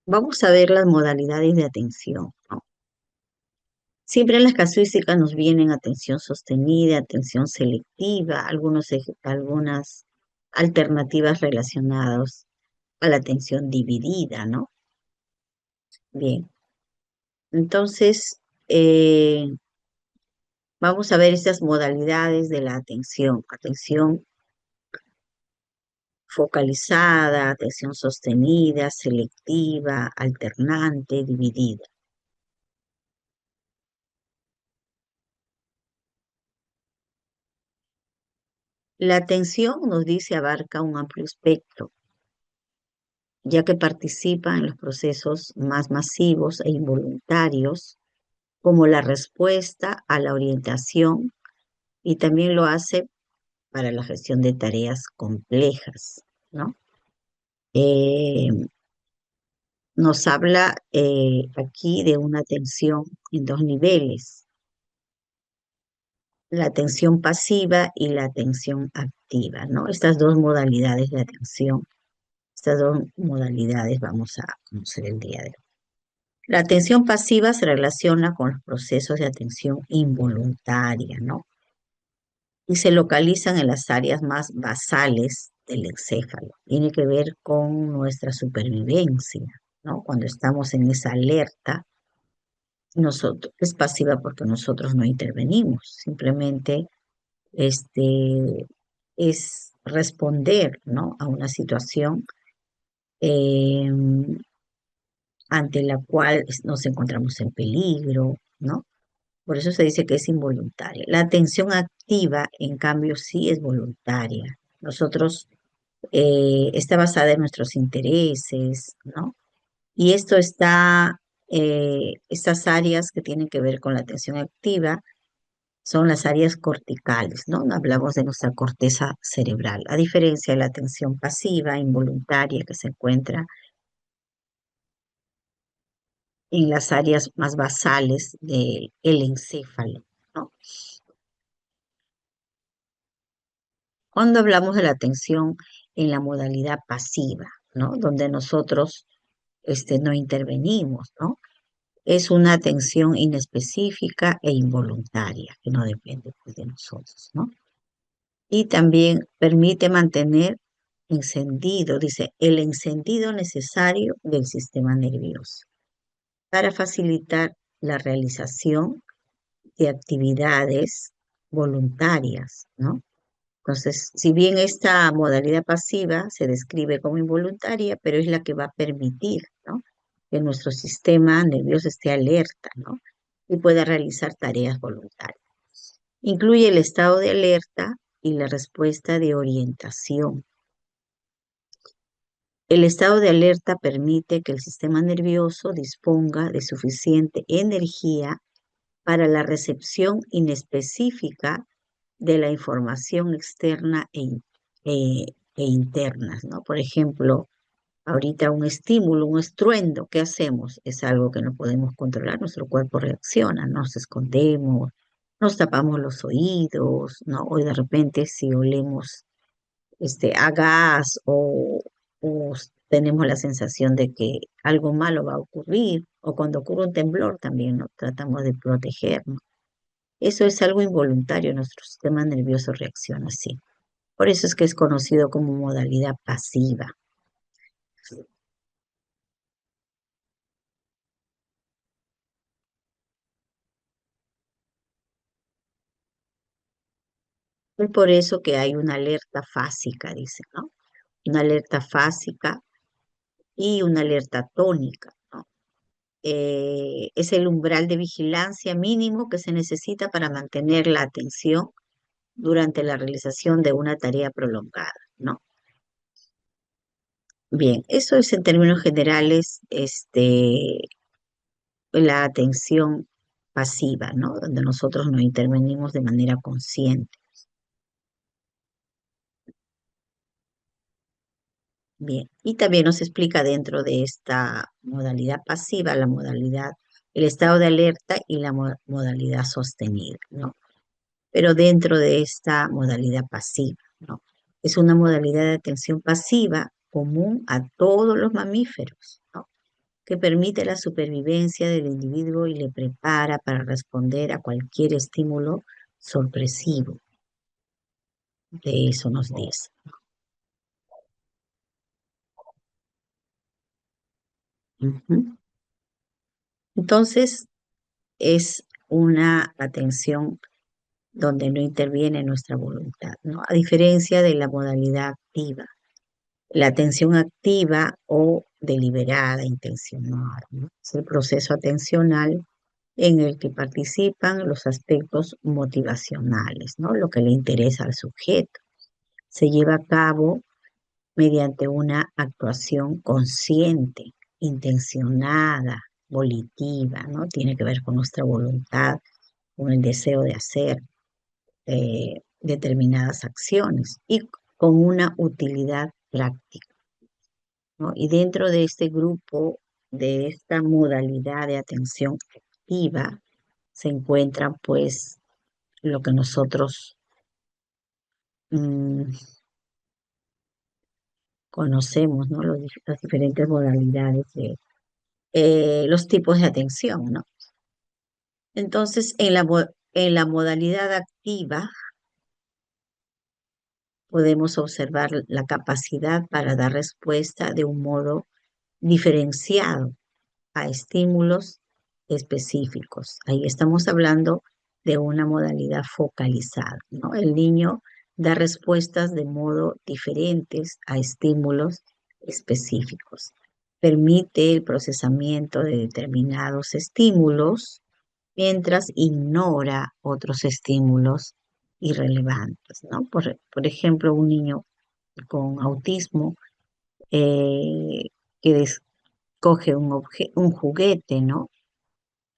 Vamos a ver las modalidades de atención, ¿no? Siempre en las casuísticas nos vienen atención sostenida, atención selectiva, algunas alternativas relacionadas a la atención dividida, ¿no? Bien, entonces vamos a ver estas modalidades de la atención. Atención focalizada, atención sostenida, selectiva, alternante, dividida. La atención, nos dice, abarca un amplio espectro, ya que participa en los procesos más masivos e involuntarios, como la respuesta a la orientación, y también lo hace para la gestión de tareas complejas, ¿no? Eh, Nos habla aquí de una atención en dos niveles, la atención pasiva y la atención activa, ¿no? Estas dos modalidades de atención, estas dos modalidades vamos a conocer el día de hoy. La atención pasiva se relaciona con los procesos de atención involuntaria, ¿no? Y se localizan en las áreas más basales del encéfalo. Tiene que ver con nuestra supervivencia, ¿no? Cuando estamos en esa alerta, nosotros, es pasiva porque nosotros no intervenimos, simplemente es responder, ¿no? A una situación eh, ante la cual nos encontramos en peligro, ¿no? Por eso se dice que es involuntaria. La atención activa, en cambio, sí es voluntaria. Nosotros está basada en nuestros intereses, ¿no? Y estas áreas que tienen que ver con la atención activa son las áreas corticales, ¿no? Hablamos de nuestra corteza cerebral, a diferencia de la atención pasiva, involuntaria, que se encuentra en las áreas más basales del encéfalo, ¿no? Cuando hablamos de la atención en la modalidad pasiva, ¿no? Donde nosotros no intervenimos, ¿no? Es una atención inespecífica e involuntaria, que no depende, pues, de nosotros, ¿no? Y también permite mantener encendido, dice, el encendido necesario del sistema nervioso para facilitar la realización de actividades voluntarias, ¿no? Entonces, si bien esta modalidad pasiva se describe como involuntaria, pero es la que va a permitir, ¿no? Que nuestro sistema nervioso esté alerta, ¿no? Y pueda realizar tareas voluntarias. Incluye el estado de alerta y la respuesta de orientación. El estado de alerta permite que el sistema nervioso disponga de suficiente energía para la recepción inespecífica de la información externa e- e interna, ¿no? Por ejemplo, ahorita un estímulo, un estruendo, ¿qué hacemos? Es algo que no podemos controlar, nuestro cuerpo reacciona, nos escondemos, nos tapamos los oídos, ¿no? O de repente si olemos a gas o tenemos la sensación de que algo malo va a ocurrir, o cuando ocurre un temblor también, ¿no? Tratamos de protegernos. Eso es algo involuntario, nuestro sistema nervioso reacciona así. Por eso es que es conocido como modalidad pasiva. Es por eso que hay una alerta fásica, dice, ¿no? Una alerta fásica y una alerta tónica, ¿no? Es el umbral de vigilancia mínimo que se necesita para mantener la atención durante la realización de una tarea prolongada, ¿no? Bien, eso es en términos generales, la atención pasiva, ¿no? Donde nosotros no intervenimos de manera consciente. Bien, y también nos explica dentro de esta modalidad pasiva, la modalidad, el estado de alerta y la modalidad sostenida, ¿no? Pero dentro de esta modalidad pasiva, ¿no? Es una modalidad de atención pasiva común a todos los mamíferos, ¿no? que permite la supervivencia del individuo y le prepara para responder a cualquier estímulo sorpresivo. De eso nos dice. Ujú. Entonces, es una atención donde no interviene nuestra voluntad, ¿no? A diferencia de la modalidad activa, la atención activa o deliberada, intencional, ¿no? Es el proceso atencional en el que participan los aspectos motivacionales, ¿no? Lo que le interesa al sujeto. Se lleva a cabo mediante una actuación consciente, intencionada, volitiva, ¿no? Tiene que ver con nuestra voluntad, con el deseo de hacer determinadas acciones y con una utilidad práctica, ¿no? Y dentro de este grupo, de esta modalidad de atención activa, se encuentran pues lo que nosotros mm, conocemos, ¿no? Las diferentes modalidades de los tipos de atención, ¿no? Entonces, en la modalidad activa podemos observar la capacidad para dar respuesta de un modo diferenciado a estímulos específicos. Ahí estamos hablando de una modalidad focalizada, ¿no? El niño da respuestas de modo diferentes a estímulos específicos. Permite el procesamiento de determinados estímulos mientras ignora otros estímulos irrelevantes, ¿no? Por ejemplo, un niño con autismo que coge un juguete, ¿no?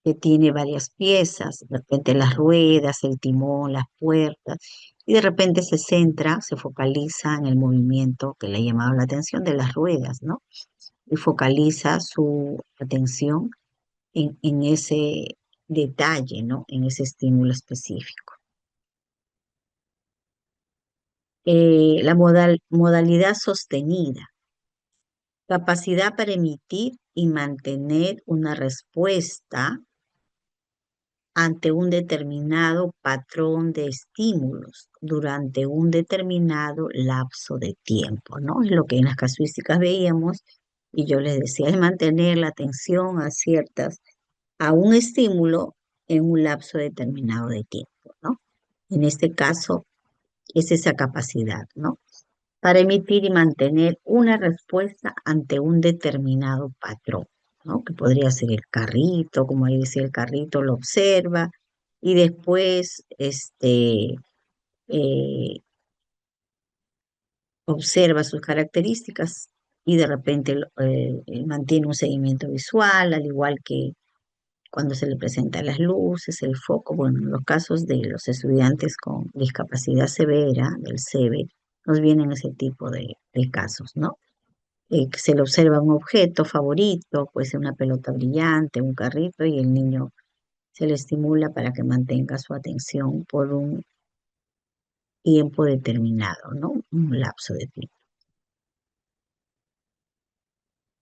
Que tiene varias piezas, de repente las ruedas, el timón, las puertas, y de repente se centra, se focaliza en el movimiento que le ha llamado la atención de las ruedas, ¿no? Y focaliza su atención en ese detalle, ¿no? En ese estímulo específico. La modalidad sostenida, capacidad para emitir y mantener una respuesta ante un determinado patrón de estímulos durante un determinado lapso de tiempo, ¿no? Es lo que en las casuísticas veíamos y yo les decía, es mantener la atención a un estímulo en un lapso determinado de tiempo, ¿no? En este caso, es esa capacidad, ¿no? Para emitir y mantener una respuesta ante un determinado patrón, ¿no? Que podría ser el carrito, como ahí decía el carrito, lo observa y después eh, observa sus características y de repente mantiene un seguimiento visual, al igual que cuando se le presentan las luces, el foco. Bueno, en los casos de los estudiantes con discapacidad severa, del SEBE, nos vienen ese tipo de casos, ¿no? Que se le observa un objeto favorito, puede ser una pelota brillante, un carrito, y el niño se le estimula para que mantenga su atención por un tiempo determinado, ¿no? Un lapso de tiempo.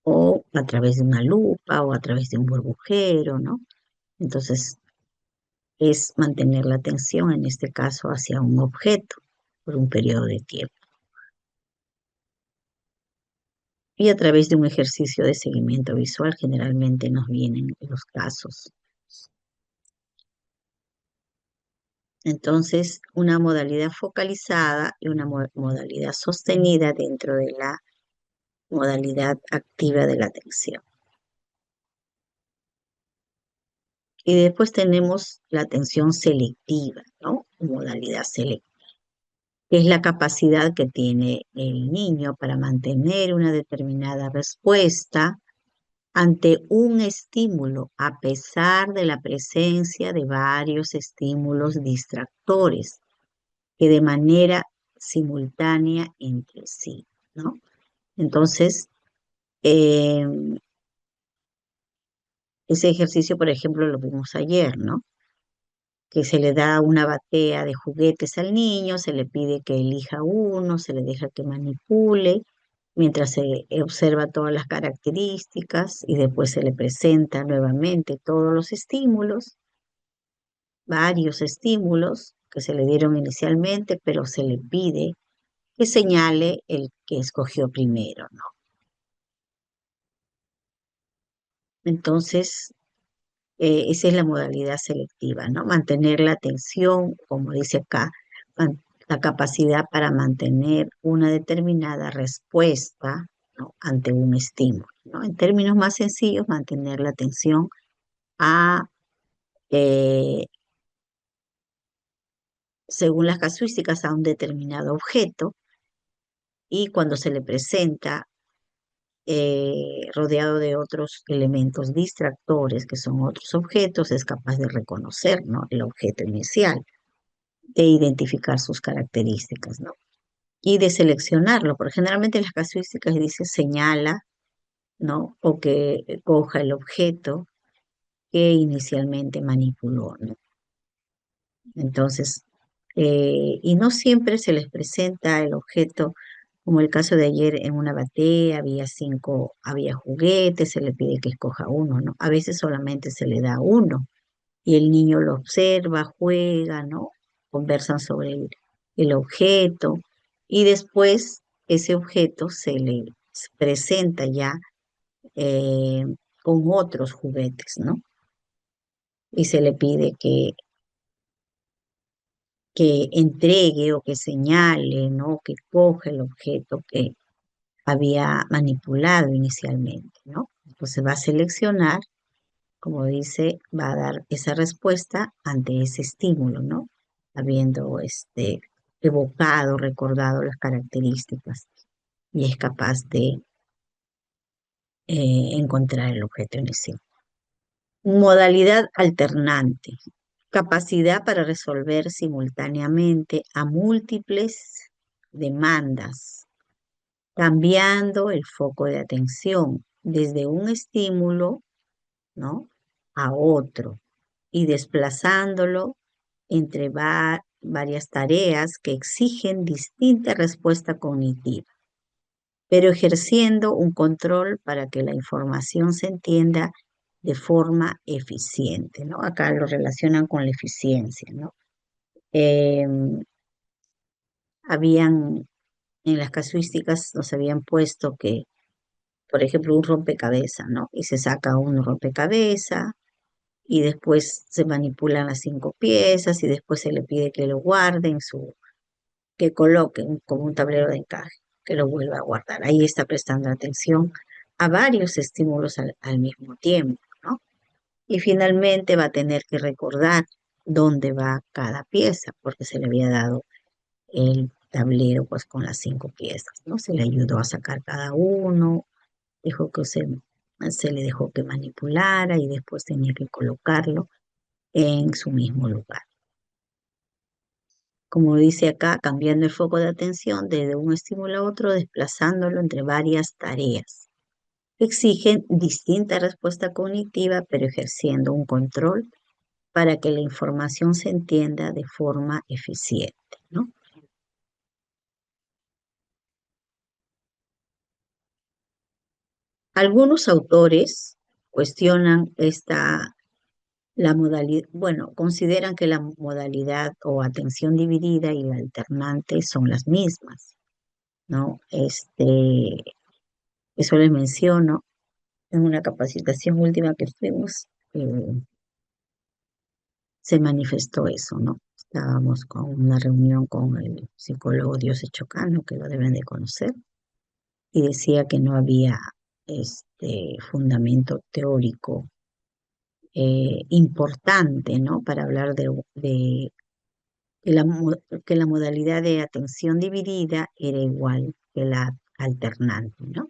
O a través de una lupa o a través de un burbujero, ¿no? Entonces, es mantener la atención, en este caso, hacia un objeto por un periodo de tiempo. Y a través de un ejercicio de seguimiento visual, generalmente nos vienen los casos. Entonces, una modalidad focalizada y una modalidad sostenida dentro de la modalidad activa de la atención. Y después tenemos la atención selectiva, ¿no? Modalidad selectiva, que es la capacidad que tiene el niño para mantener una determinada respuesta ante un estímulo, a pesar de la presencia de varios estímulos distractores que de manera simultánea entre sí, ¿no? Entonces, eh, ese ejercicio, por ejemplo, lo vimos ayer, ¿no? Que se le da una batea de juguetes al niño, se le pide que elija uno, se le deja que manipule mientras se observa todas las características y después se le presenta nuevamente todos los estímulos, varios estímulos que se le dieron inicialmente, pero se le pide que señale el que escogió primero, ¿no? Entonces, esa es la modalidad selectiva, ¿no? Mantener la atención, como dice acá, la capacidad para mantener una determinada respuesta, ¿no? Ante un estímulo, ¿no? En términos más sencillos, mantener la atención a, eh, según las casuísticas, a un determinado objeto y cuando se le presenta rodeado de otros elementos distractores, que son otros objetos, es capaz de reconocer, ¿no? El objeto inicial, de identificar sus características, ¿no? Y de seleccionarlo, porque generalmente las casuísticas dice señala, ¿no? O que coja el objeto que inicialmente manipuló, ¿no? Entonces, y no siempre se les presenta el objeto, como el caso de ayer en una batea, había juguetes, se le pide que escoja uno, ¿no? A veces solamente se le da uno y el niño lo observa, juega, ¿no? Conversan sobre el objeto y después ese objeto se le presenta ya eh, con otros juguetes, ¿no? Y se le pide que entregue o que señale, ¿no? Que coge el objeto que había manipulado inicialmente, ¿no? Entonces va a seleccionar, como dice, va a dar esa respuesta ante ese estímulo, ¿no? Habiendo evocado, recordado las características y es capaz de encontrar el objeto inicial. Modalidad alternante. Capacidad para resolver simultáneamente a múltiples demandas, cambiando el foco de atención desde un estímulo, ¿no? A otro y desplazándolo entre varias tareas que exigen distinta respuesta cognitiva, pero ejerciendo un control para que la información se entienda de forma eficiente, ¿no? Acá lo relacionan con la eficiencia, ¿no? Habían, en las casuísticas nos habían puesto que, por ejemplo, un rompecabezas, ¿no? Y se saca un rompecabezas y después se manipulan las 5 piezas y después se le pide que lo guarde que coloque como un tablero de encaje, que lo vuelva a guardar. Ahí está prestando atención a varios estímulos al mismo tiempo, ¿no? Y finalmente va a tener que recordar dónde va cada pieza, porque se le había dado el tablero pues con las 5 piezas, ¿no? Se le ayudó a sacar cada uno, dejó que se le dejó que manipulara y después tenía que colocarlo en su mismo lugar. Como dice acá, cambiando el foco de atención desde un estímulo a otro, desplazándolo entre varias tareas. Exigen distinta respuesta cognitiva, pero ejerciendo un control para que la información se entienda de forma eficiente, ¿no? Algunos autores cuestionan la modalidad, bueno, consideran que la modalidad o atención dividida y la alternante son las mismas, ¿no? Eso les menciono en una capacitación última que fuimos, se manifestó eso, ¿no? Estábamos con una reunión con el psicólogo Diose Chocano, que lo deben de conocer, y decía que no había fundamento teórico importante, ¿no? Para hablar de que la modalidad de atención dividida era igual que la alternante, ¿no?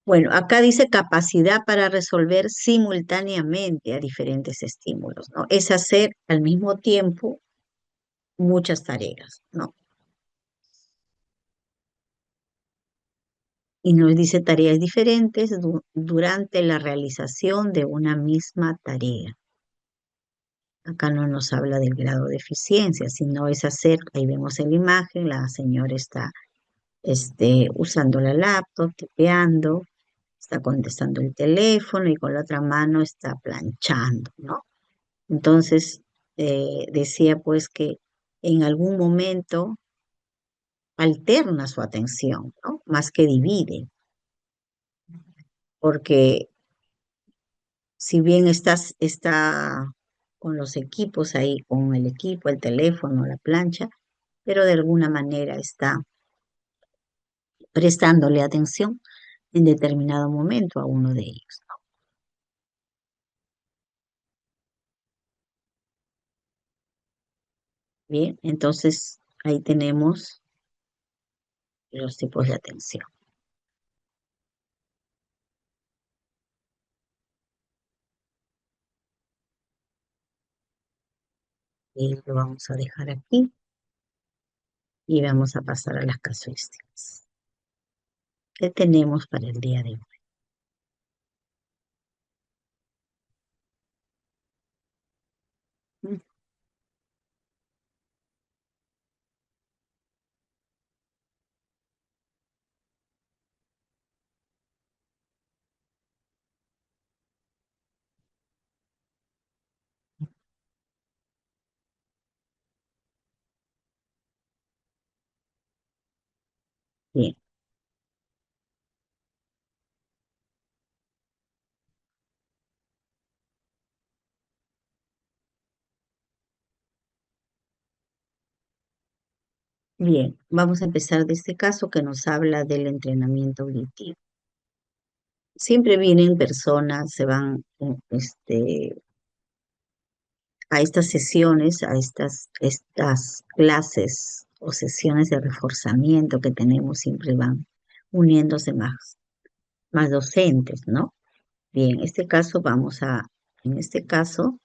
Bueno, acá dice capacidad para resolver simultáneamente a diferentes estímulos, ¿no? Es hacer al mismo tiempo muchas tareas, ¿no? Y nos dice tareas diferentes durante la realización de una misma tarea. Acá no nos habla del grado de eficiencia, sino es hacer, ahí vemos en la imagen, la señora está usando la laptop, tipeando, está contestando el teléfono y con la otra mano está planchando, ¿no? Entonces, decía pues que en algún momento alterna su atención, ¿no? Más que divide, porque si bien está con los equipos ahí, con el equipo, el teléfono, la plancha, pero de alguna manera está prestándole atención en determinado momento a uno de ellos. Bien, entonces ahí tenemos los tipos de atención. Y lo vamos a dejar aquí y vamos a pasar a las casuísticas. ¿Qué tenemos para el día de hoy? Mm, Bien, bien, vamos a empezar de este caso que nos habla del entrenamiento auditivo. Siempre vienen personas, se van a estas sesiones, a estas clases o sesiones de reforzamiento que tenemos, siempre van uniéndose más docentes, ¿no? Bien, en este caso,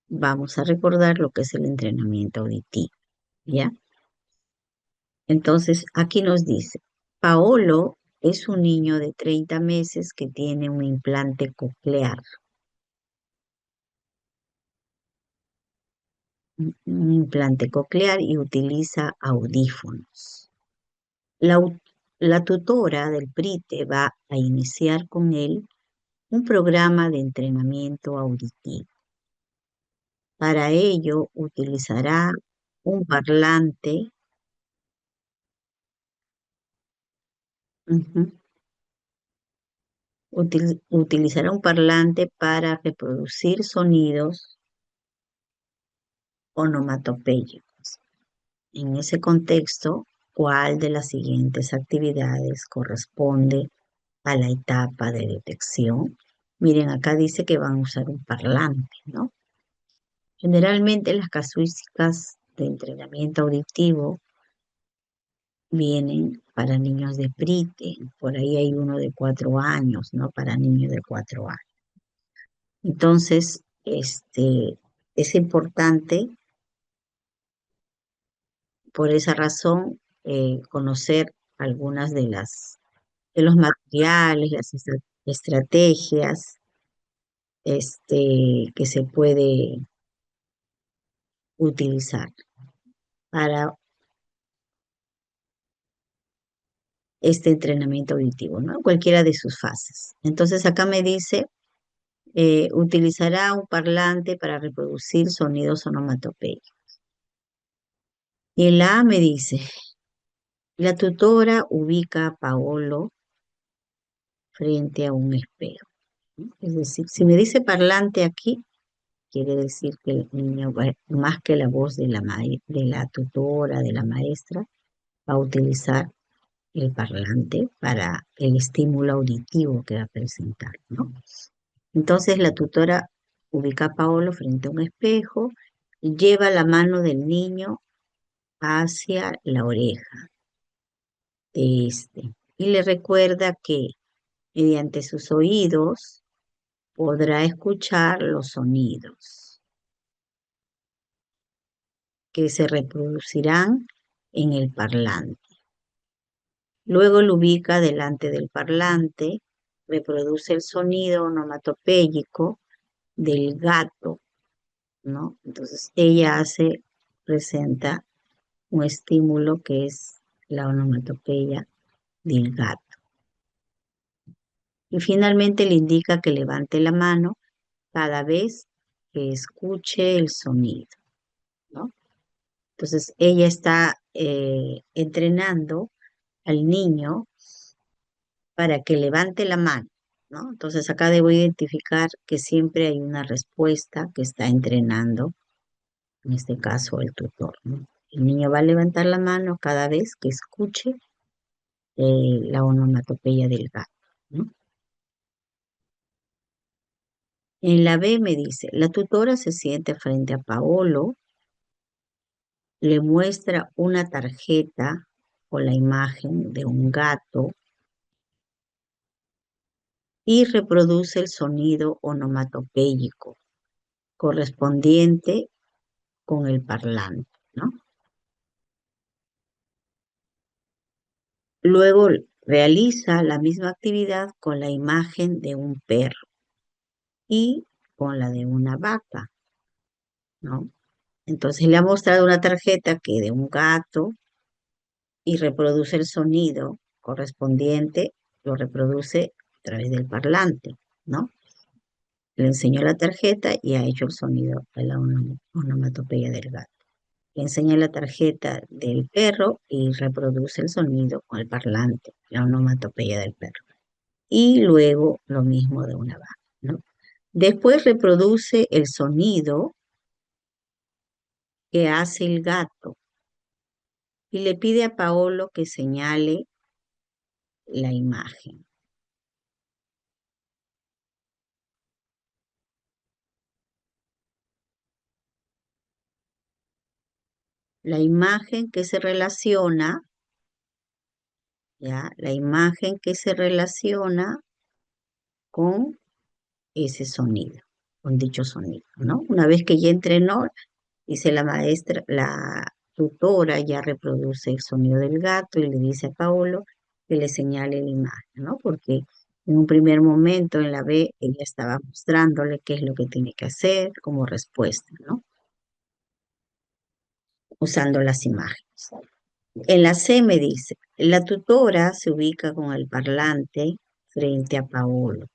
vamos a recordar lo que es el entrenamiento auditivo, ¿ya? Entonces, aquí nos dice, Paolo es un niño de 30 meses que tiene un implante coclear, un implante coclear y utiliza audífonos. La, au- la tutora del PRITE va a iniciar con él un programa de entrenamiento auditivo. Para ello, utilizará un parlante, ujú, utilizará un parlante para reproducir sonidos onomatopéyicos. En ese contexto, ¿cuál de las siguientes actividades corresponde a la etapa de detección? Miren, acá dice que van a usar un parlante, ¿no? Generalmente las casuísticas de entrenamiento auditivo vienen para niños de PRITE, por ahí hay uno de 4 años, ¿no? Para niños de 4 años. Entonces, es importante por esa razón conocer algunas de los materiales, las estrategias, que se puede utilizar para este entrenamiento auditivo, ¿no? Cualquiera de sus fases. Entonces acá me dice, utilizará un parlante para reproducir sonidos onomatopéicos. Y en la A me dice, la tutora ubica a Paolo frente a un espejo, ¿no? Es decir, si me dice parlante aquí, quiere decir que el niño, más que la voz de la tutora, de la maestra, va a utilizar el parlante para el estímulo auditivo que va a presentar, ¿no? Entonces la tutora ubica a Paolo frente a un espejo y lleva la mano del niño hacia la oreja de este y le recuerda que mediante sus oídos podrá escuchar los sonidos que se reproducirán en el parlante. Luego lo ubica delante del parlante, reproduce el sonido onomatopéyico del gato, ¿no? Entonces ella presenta un estímulo que es la onomatopeya del gato. Y finalmente le indica que levante la mano cada vez que escuche el sonido, ¿no? Entonces ella está entrenando al niño para que levante la mano, ¿no? Entonces acá debo identificar que siempre hay una respuesta que está entrenando, en este caso el tutor, ¿no? El niño va a levantar la mano cada vez que escuche la onomatopeya del gato, ¿no? En la B me dice, la tutora se siente frente a Paolo, le muestra una tarjeta con la imagen de un gato y reproduce el sonido onomatopéyico correspondiente con el parlante, ¿no? Luego realiza la misma actividad con la imagen de un perro y con la de una vaca, ¿no? Entonces le ha mostrado una tarjeta que de un gato y reproduce el sonido correspondiente, lo reproduce a través del parlante, ¿no? Le enseñó la tarjeta y ha hecho el sonido de la onomatopeya del gato. Le enseña la tarjeta del perro y reproduce el sonido con el parlante, la onomatopeya del perro. Y luego lo mismo de una vaca, ¿no? Después reproduce el sonido que hace el gato y le pide a Paolo que señale la imagen. La imagen que se relaciona, ¿ya? La imagen que se relaciona con ese sonido, con dicho sonido, ¿no? Una vez que ya entrenó, dice la maestra, la tutora ya reproduce el sonido del gato y le dice a Paolo que le señale la imagen, ¿no? Porque en un primer momento en la B ella estaba mostrándole qué es lo que tiene que hacer como respuesta, ¿no? Usando las imágenes. En la C me dice, la tutora se ubica con el parlante frente a Paolo.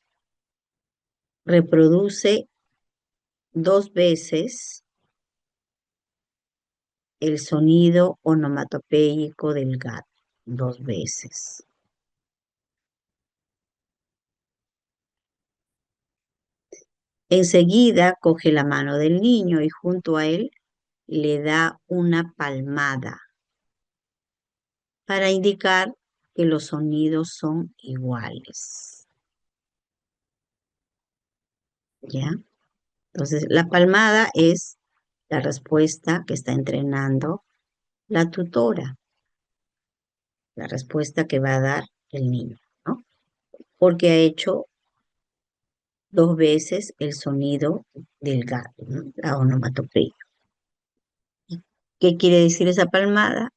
Reproduce 2 veces el sonido onomatopéyico del gato, 2 veces. Enseguida coge la mano del niño y junto a él le da una palmada para indicar que los sonidos son iguales. ¿Ya? Entonces, la palmada es la respuesta que está entrenando la tutora, la respuesta que va a dar el niño, ¿no? Porque ha hecho 2 veces el sonido del gato, ¿no? La onomatopeya. ¿Qué quiere decir esa palmada?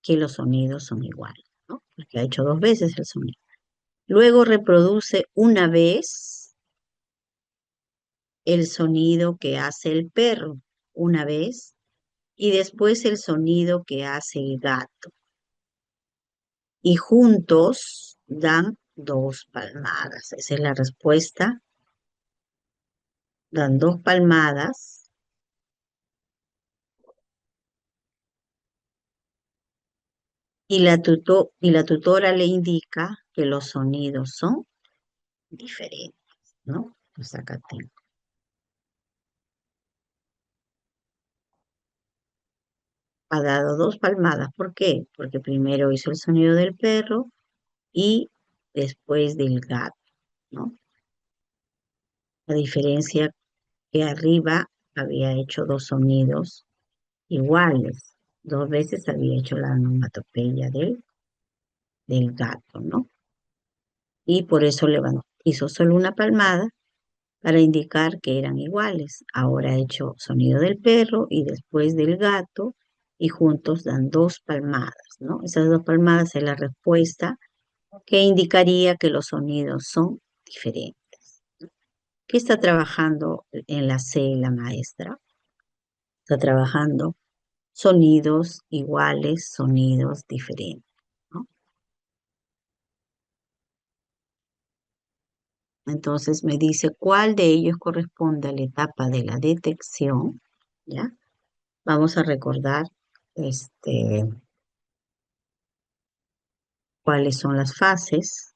Que los sonidos son iguales, ¿no? Porque ha hecho 2 veces el sonido. Luego reproduce una vez el sonido que hace el perro, una vez, y después el sonido que hace el gato. Y juntos dan 2 palmadas. Esa es la respuesta. Dan 2 palmadas y la tutora le indica que los sonidos son diferentes, ¿no? Pues acá tengo. Ha dado 2 palmadas. ¿Por qué? Porque primero hizo el sonido del perro y después del gato, ¿no? La diferencia que arriba había hecho 2 sonidos iguales. 2 veces había hecho la onomatopeya del gato, ¿no? Y por eso hizo solo una palmada para indicar que eran iguales. Ahora ha hecho sonido del perro y después del gato y juntos dan 2 palmadas, ¿no? Esas 2 palmadas es la respuesta que indicaría que los sonidos son diferentes. ¿Qué está trabajando en la C la maestra? Está trabajando sonidos iguales, sonidos diferentes, ¿no? Entonces me dice cuál de ellos corresponde a la etapa de la detección, ¿ya? Vamos a recordar este, cuáles son las fases.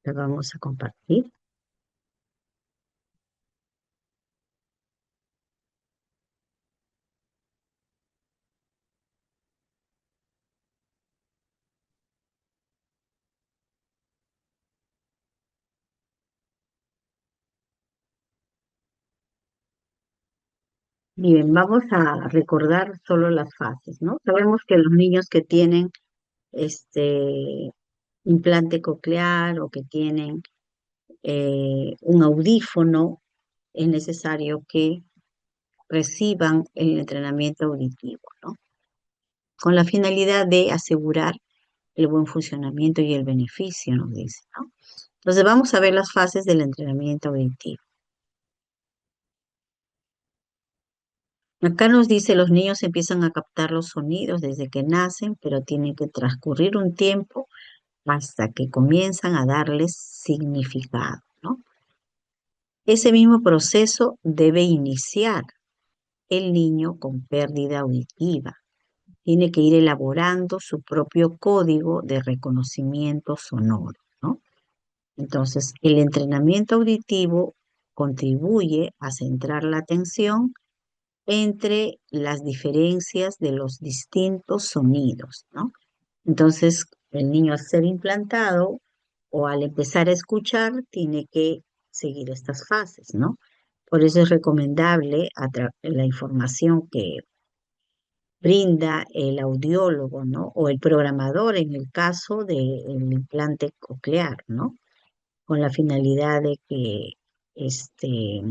Que vamos a compartir. Bien, vamos a recordar solo las fases, ¿no? Sabemos que los niños que tienen este implante coclear o que tienen un audífono, es necesario que reciban el entrenamiento auditivo, ¿no? Con la finalidad de asegurar el buen funcionamiento y el beneficio, nos dice, ¿no? Entonces vamos a ver las fases del entrenamiento auditivo. Acá nos dice, los niños empiezan a captar los sonidos desde que nacen, pero tiene que transcurrir un tiempo hasta que comienzan a darles significado, ¿no? Ese mismo proceso debe iniciar el niño con pérdida auditiva. Tiene que ir elaborando su propio código de reconocimiento sonoro, ¿no? Entonces, el entrenamiento auditivo contribuye a centrar la atención entre las diferencias de los distintos sonidos, ¿no? Entonces, el niño al ser implantado o al empezar a escuchar tiene que seguir estas fases, ¿no? Por eso es recomendable la información que brinda el audiólogo, ¿no? O el programador en el caso del implante coclear, ¿no? Con la finalidad de que este,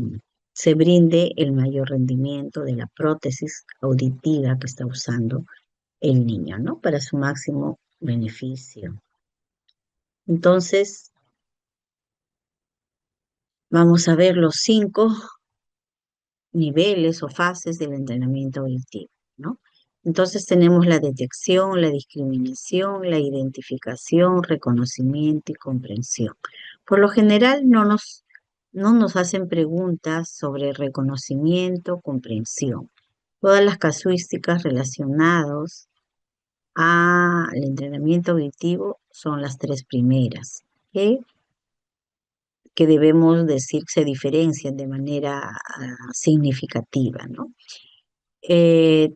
se brinde el mayor rendimiento de la prótesis auditiva que está usando el niño, ¿no? Para su máximo beneficio. Entonces, vamos a ver los 5 niveles o fases del entrenamiento auditivo, ¿no? Entonces tenemos la detección, la discriminación, la identificación, reconocimiento y comprensión. Por lo general no nos hacen preguntas sobre reconocimiento, comprensión. Todas las casuísticas relacionadas al entrenamiento auditivo son las 3 primeras, que debemos decir se diferencian de manera significativa, ¿no?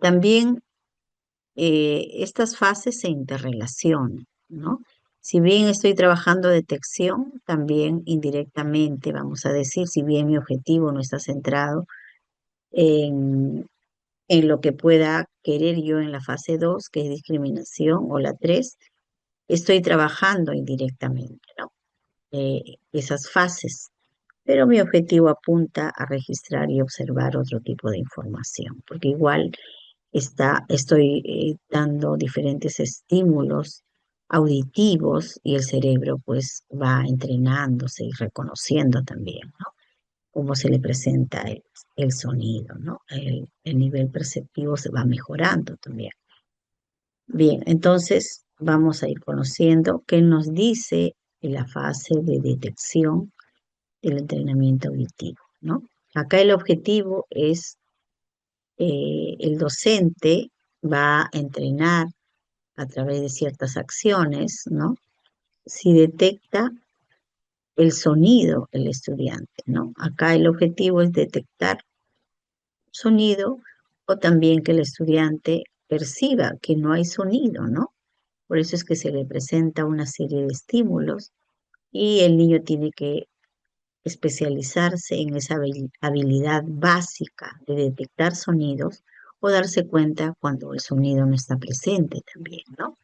También estas fases se interrelacionan, ¿no? Si bien estoy trabajando detección, también indirectamente, vamos a decir, si bien mi objetivo no está centrado en lo que pueda querer yo en la fase 2, que es discriminación, o la 3, estoy trabajando indirectamente, ¿no? Esas fases, pero mi objetivo apunta a registrar y observar otro tipo de información, porque igual estoy dando diferentes estímulos auditivos y el cerebro pues va entrenándose y reconociendo también, ¿no? Cómo se le presenta el sonido, ¿no? El nivel perceptivo se va mejorando también. Bien, entonces vamos a ir conociendo qué nos dice en la fase de detección del entrenamiento auditivo, ¿no? Acá el objetivo es, el docente va a entrenar a través de ciertas acciones, ¿no? Si detecta el sonido el estudiante, ¿no? Acá el objetivo es detectar sonido o también que el estudiante perciba que no hay sonido, ¿no? Por eso es que se le presenta una serie de estímulos y el niño tiene que especializarse en esa habilidad básica de detectar sonidos o darse cuenta cuando el sonido no está presente también, ¿no?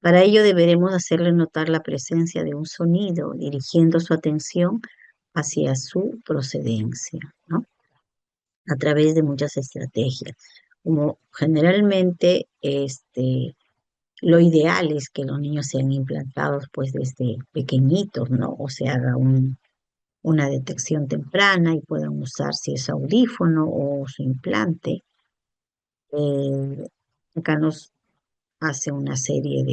Para ello deberemos hacerle notar la presencia de un sonido, dirigiendo su atención hacia su procedencia, ¿no? A través de muchas estrategias. Como generalmente, lo ideal es que los niños sean implantados pues desde pequeñitos, ¿no? O se haga una detección temprana y puedan usar si es audífono o su implante. Eh, Acá nos hace una serie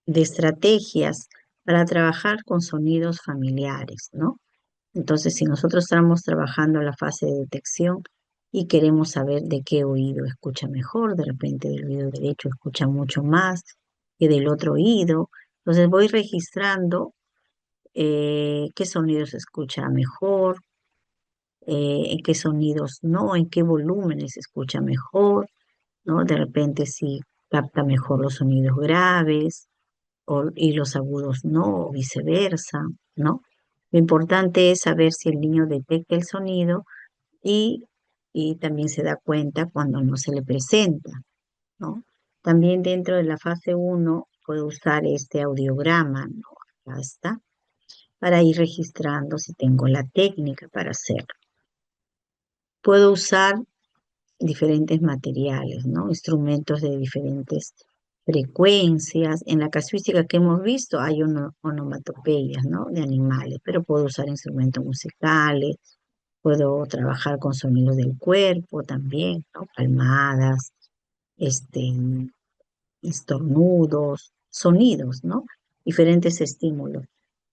de estrategias para trabajar con sonidos familiares, ¿no? Entonces, si nosotros estamos trabajando la fase de detección y queremos saber de qué oído escucha mejor, de repente del oído derecho escucha mucho más que del otro oído, entonces voy registrando qué sonidos escucha mejor, en qué sonidos no, en qué volúmenes se escucha mejor, ¿no? De repente si capta mejor los sonidos graves y los agudos no, o viceversa, ¿no? Lo importante es saber si el niño detecta el sonido y, y también se da cuenta cuando no se le presenta, ¿no? También dentro de la fase uno puedo usar este audiograma, ¿no? Acá está, para ir registrando si tengo la técnica para hacerlo. Puedo usar diferentes materiales, ¿no? Instrumentos de diferentes frecuencias. En la casuística que hemos visto hay onomatopeyas, ¿no? De animales, pero puedo usar instrumentos musicales, puedo trabajar con sonidos del cuerpo también, ¿no? Palmadas, este, estornudos, sonidos, ¿no? Diferentes estímulos.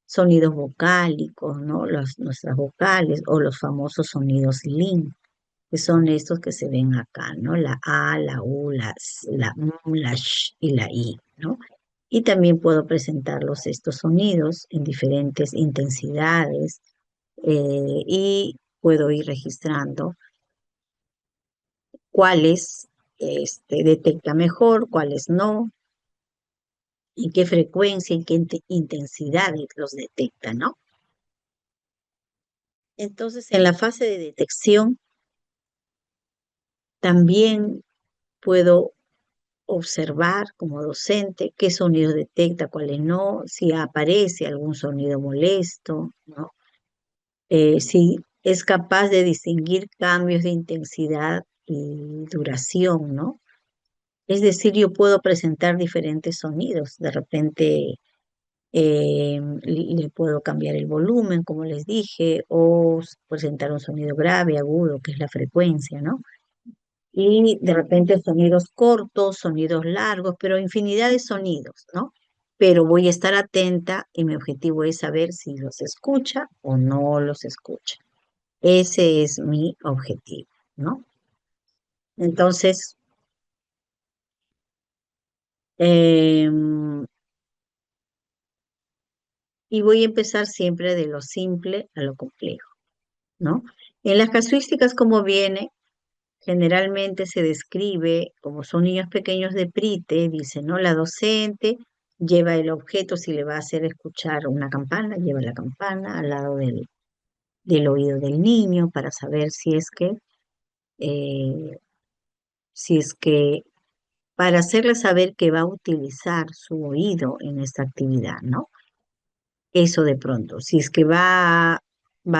Sonidos vocálicos, ¿no? Nuestras vocales o los famosos sonidos LIN que son estos que se ven acá, ¿no? La A, la U, la M, la Sh y la I, ¿no? Y también puedo presentarlos estos sonidos en diferentes intensidades y puedo ir registrando cuáles detecta mejor, cuáles no, en qué frecuencia, en qué intensidad los detecta, ¿no? Entonces, en la fase de detección también puedo observar como docente qué sonidos detecta, cuáles no, si aparece algún sonido molesto, ¿no? Si es capaz de distinguir cambios de intensidad y duración, ¿no? Es decir, yo puedo presentar diferentes sonidos. De repente le puedo cambiar el volumen, como les dije, o presentar un sonido grave, agudo, que es la frecuencia, ¿no? Y de repente sonidos cortos, sonidos largos, pero infinidad de sonidos, ¿no? Pero voy a estar atenta y mi objetivo es saber si los escucha o no los escucha. Ese es mi objetivo, ¿no? Entonces, y voy a empezar siempre de lo simple a lo complejo, ¿no? En las casuísticas, como viene, generalmente se describe como son niños pequeños de Prite, dice, ¿no? La docente lleva el objeto, si le va a hacer escuchar una campana, lleva la campana al lado del oído del niño para saber eh, si es que, para hacerle saber que va a utilizar su oído en esta actividad, ¿no? Eso de pronto, si es que va a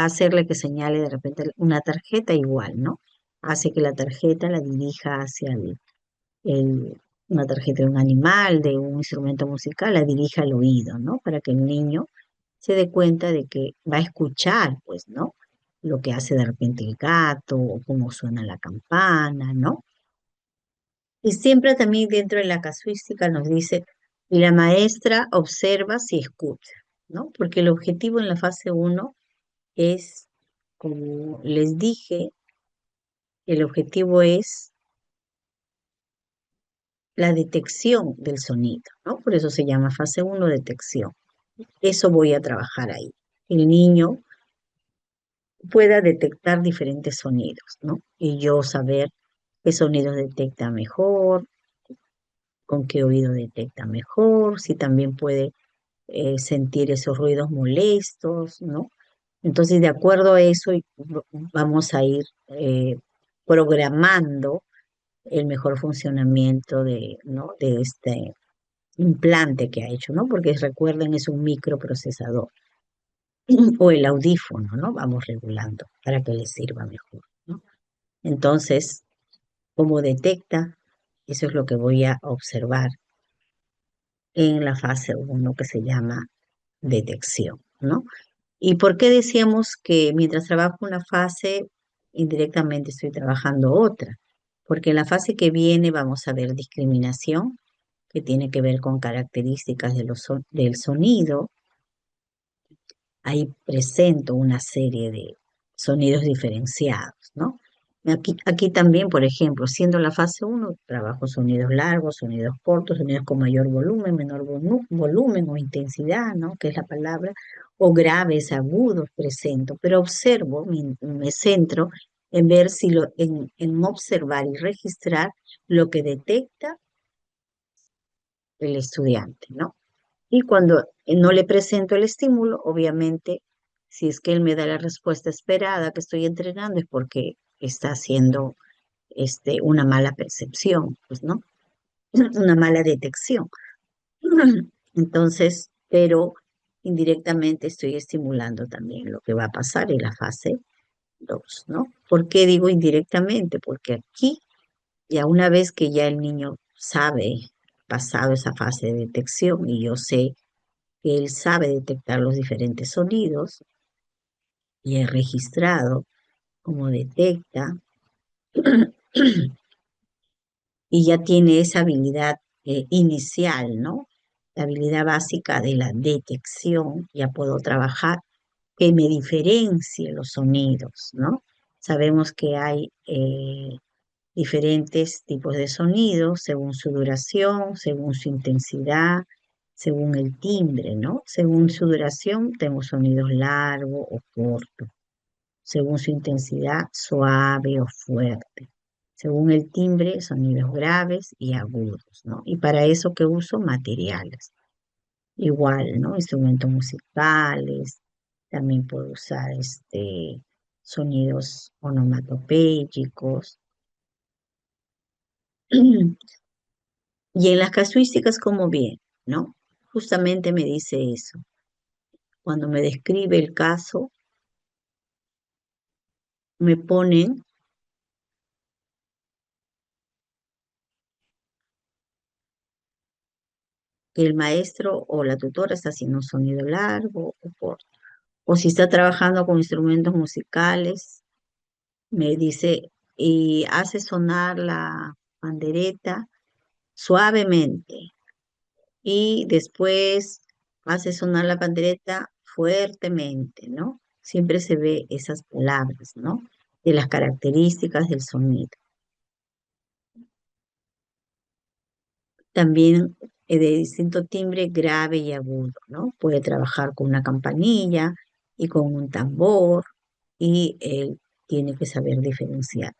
hacerle que señale de repente una tarjeta igual, ¿no? Hace que la tarjeta la dirija hacia una tarjeta de un animal, de un instrumento musical, la dirija al oído, ¿no? Para que el niño se dé cuenta de que va a escuchar, pues, ¿no? Lo que hace de repente el gato o cómo suena la campana, ¿no? Y siempre también dentro de la casuística nos dice, la maestra observa si escucha, ¿no? Porque el objetivo en la fase uno es, como les dije, el objetivo es la detección del sonido, ¿no? Por eso se llama fase uno detección. Eso voy a trabajar ahí. El niño pueda detectar diferentes sonidos, ¿no? Y yo saber. qué sonidos detecta mejor, con qué oído detecta mejor, si también puede sentir esos ruidos molestos, ¿no? Entonces, de acuerdo a eso, vamos a ir programando el mejor funcionamiento ¿no? de este implante que ha hecho, ¿no? Porque recuerden, es un microprocesador o el audífono, ¿no? Vamos regulando para que les sirva mejor, ¿no? Entonces, como detecta, eso es lo que voy a observar en la fase uno que se llama detección, ¿no? ¿Y por qué decíamos que mientras trabajo una fase, indirectamente estoy trabajando otra? Porque en la fase que viene vamos a ver discriminación, que tiene que ver con características del sonido. Ahí presento una serie de sonidos diferenciados, ¿no? Aquí también, por ejemplo, siendo la fase uno trabajo sonidos largos, sonidos cortos, sonidos con mayor volumen, menor volumen o intensidad, ¿no? Que es la palabra, o graves, agudos, presento, pero observo, me centro en ver si en observar y registrar lo que detecta el estudiante, ¿no? Y cuando no le presento el estímulo, obviamente, si es que él me da la respuesta esperada que estoy entrenando, es porque está haciendo una mala percepción, pues, ¿no? Una mala detección. Entonces, pero indirectamente estoy estimulando también lo que va a pasar en la fase 2, ¿no? ¿Por qué digo indirectamente? Porque aquí, ya una vez que ya el niño sabe, pasado esa fase de detección y yo sé que él sabe detectar los diferentes sonidos y he registrado cómo detecta y ya tiene esa habilidad inicial, ¿no? La habilidad básica de la detección, ya puedo trabajar que me diferencie los sonidos, ¿no? Sabemos que hay diferentes tipos de sonidos según su duración, según su intensidad, según el timbre, ¿no? Según su duración, tengo sonidos largos o cortos. Según su intensidad, suave o fuerte. Según el timbre, sonidos graves y agudos, ¿no? Y para eso que uso materiales. Igual, ¿no? Instrumentos musicales, también puedo usar sonidos onomatopéyicos. Y en las casuísticas, como bien, ¿no? Justamente me dice eso. Cuando me describe el caso, me ponen que el maestro o la tutora está haciendo un sonido largo o corto. O si está trabajando con instrumentos musicales, me dice, y hace sonar la pandereta suavemente. Y después hace sonar la pandereta fuertemente, ¿no? Siempre se ve esas palabras, ¿no? De las características del sonido. También de distinto timbre grave y agudo, ¿no? Puede trabajar con una campanilla y con un tambor y él tiene que saber diferenciar.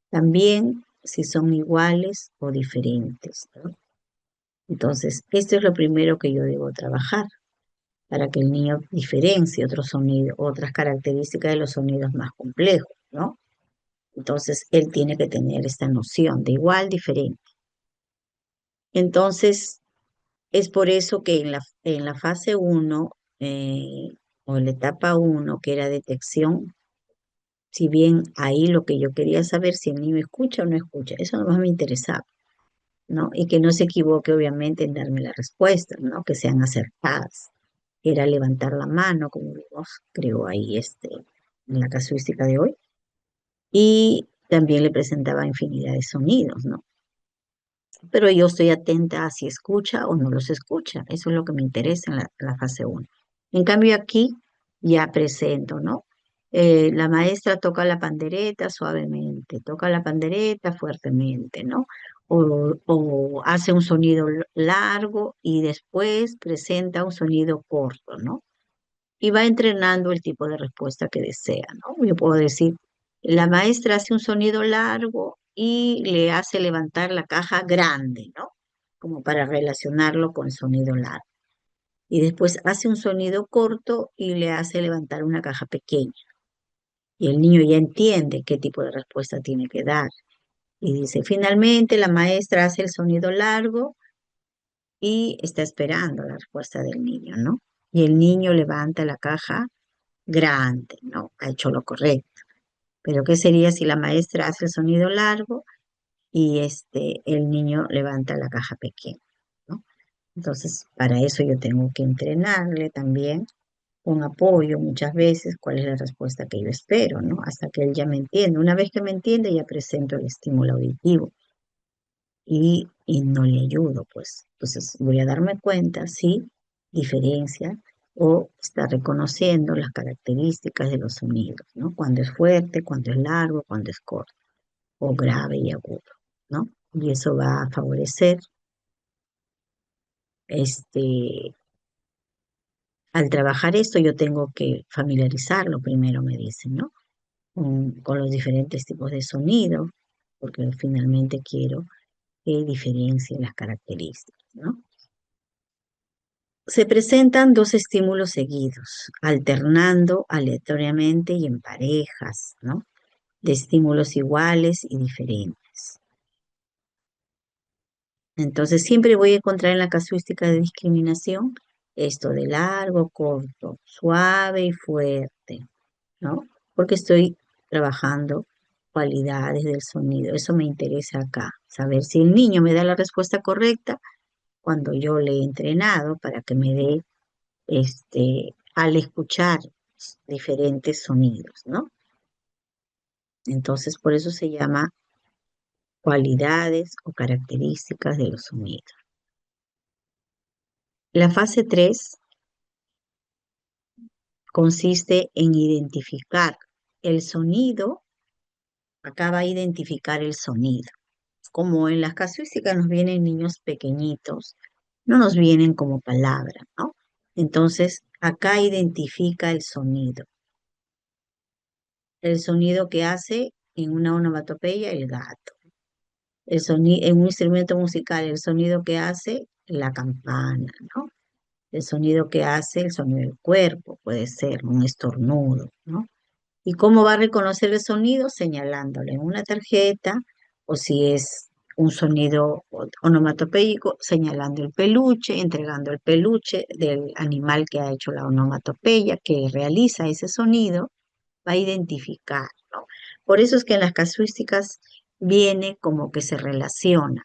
También si son iguales o diferentes, ¿no? Entonces, esto es lo primero que yo debo trabajar para que el niño diferencie otros sonidos, otras características de los sonidos más complejos, ¿no? Entonces, él tiene que tener esta noción de igual, diferente. Entonces, es por eso que en la fase uno o en la etapa uno que era detección, si bien ahí lo que yo quería saber si el niño escucha o no escucha, eso no más me interesaba, ¿no? Y que no se equivoque, obviamente, en darme la respuesta, ¿no? Que sean acertadas. Era levantar la mano, como vimos, creo ahí en la casuística de hoy. Y también le presentaba infinidad de sonidos, ¿no? Pero yo estoy atenta a si escucha o no los escucha. Eso es lo que me interesa en la fase uno. En cambio aquí ya presento, ¿no? La maestra toca la pandereta suavemente, toca la pandereta fuertemente, ¿no? O hace un sonido largo y después presenta un sonido corto, ¿no? Y va entrenando el tipo de respuesta que desea, ¿no? Yo puedo decir, la maestra hace un sonido largo y le hace levantar la caja grande, ¿no? Como para relacionarlo con sonido largo. Y después hace un sonido corto y le hace levantar una caja pequeña. Y el niño ya entiende qué tipo de respuesta tiene que dar. Y dice, finalmente la maestra hace el sonido largo y está esperando la respuesta del niño, ¿no? Y el niño levanta la caja grande, ¿no? Ha hecho lo correcto. Pero ¿qué sería si la maestra hace el sonido largo y el niño levanta la caja pequeña, ¿no? Entonces, para eso yo tengo que entrenarle también con apoyo muchas veces cuál es la respuesta que yo espero, ¿no? Hasta que él ya me entiende. Una vez que me entiende, ya presento el estímulo auditivo y no le ayudo, pues. Entonces voy a darme cuenta si diferencia o está reconociendo las características de los sonidos, ¿no? Cuando es fuerte, cuando es largo, cuando es corto, o grave y agudo, ¿no? Y eso va a favorecer, este, al trabajar esto yo tengo que familiarizarlo primero, me dicen, ¿no? Con los diferentes tipos de sonido, porque finalmente quiero que diferencien las características, ¿no? Se presentan dos estímulos seguidos, alternando aleatoriamente y en parejas, ¿no? De estímulos iguales y diferentes. Entonces siempre voy a encontrar en la casuística de discriminación esto de largo, corto, suave y fuerte, ¿no? Porque estoy trabajando cualidades del sonido. Eso me interesa acá, saber si el niño me da la respuesta correcta cuando yo le he entrenado para que me dé al escuchar diferentes sonidos, ¿no? Entonces, por eso se llama cualidades o características de los sonidos. La fase 3 consiste en identificar el sonido, acá va a identificar el sonido. Como en las casuísticas nos vienen niños pequeñitos, no nos vienen como palabra, ¿no? Entonces, acá identifica el sonido que hace en una onomatopeya el gato, el sonido en un instrumento musical, el sonido que hace la campana, ¿no? El sonido que hace el sonido del cuerpo, puede ser un estornudo, ¿no? ¿Y cómo va a reconocer el sonido? Señalándole en una tarjeta o si es un sonido onomatopéyico, señalando el peluche, entregando el peluche del animal que ha hecho la onomatopeya, que realiza ese sonido, va a identificar, ¿no? Por eso es que en las casuísticas viene como que se relaciona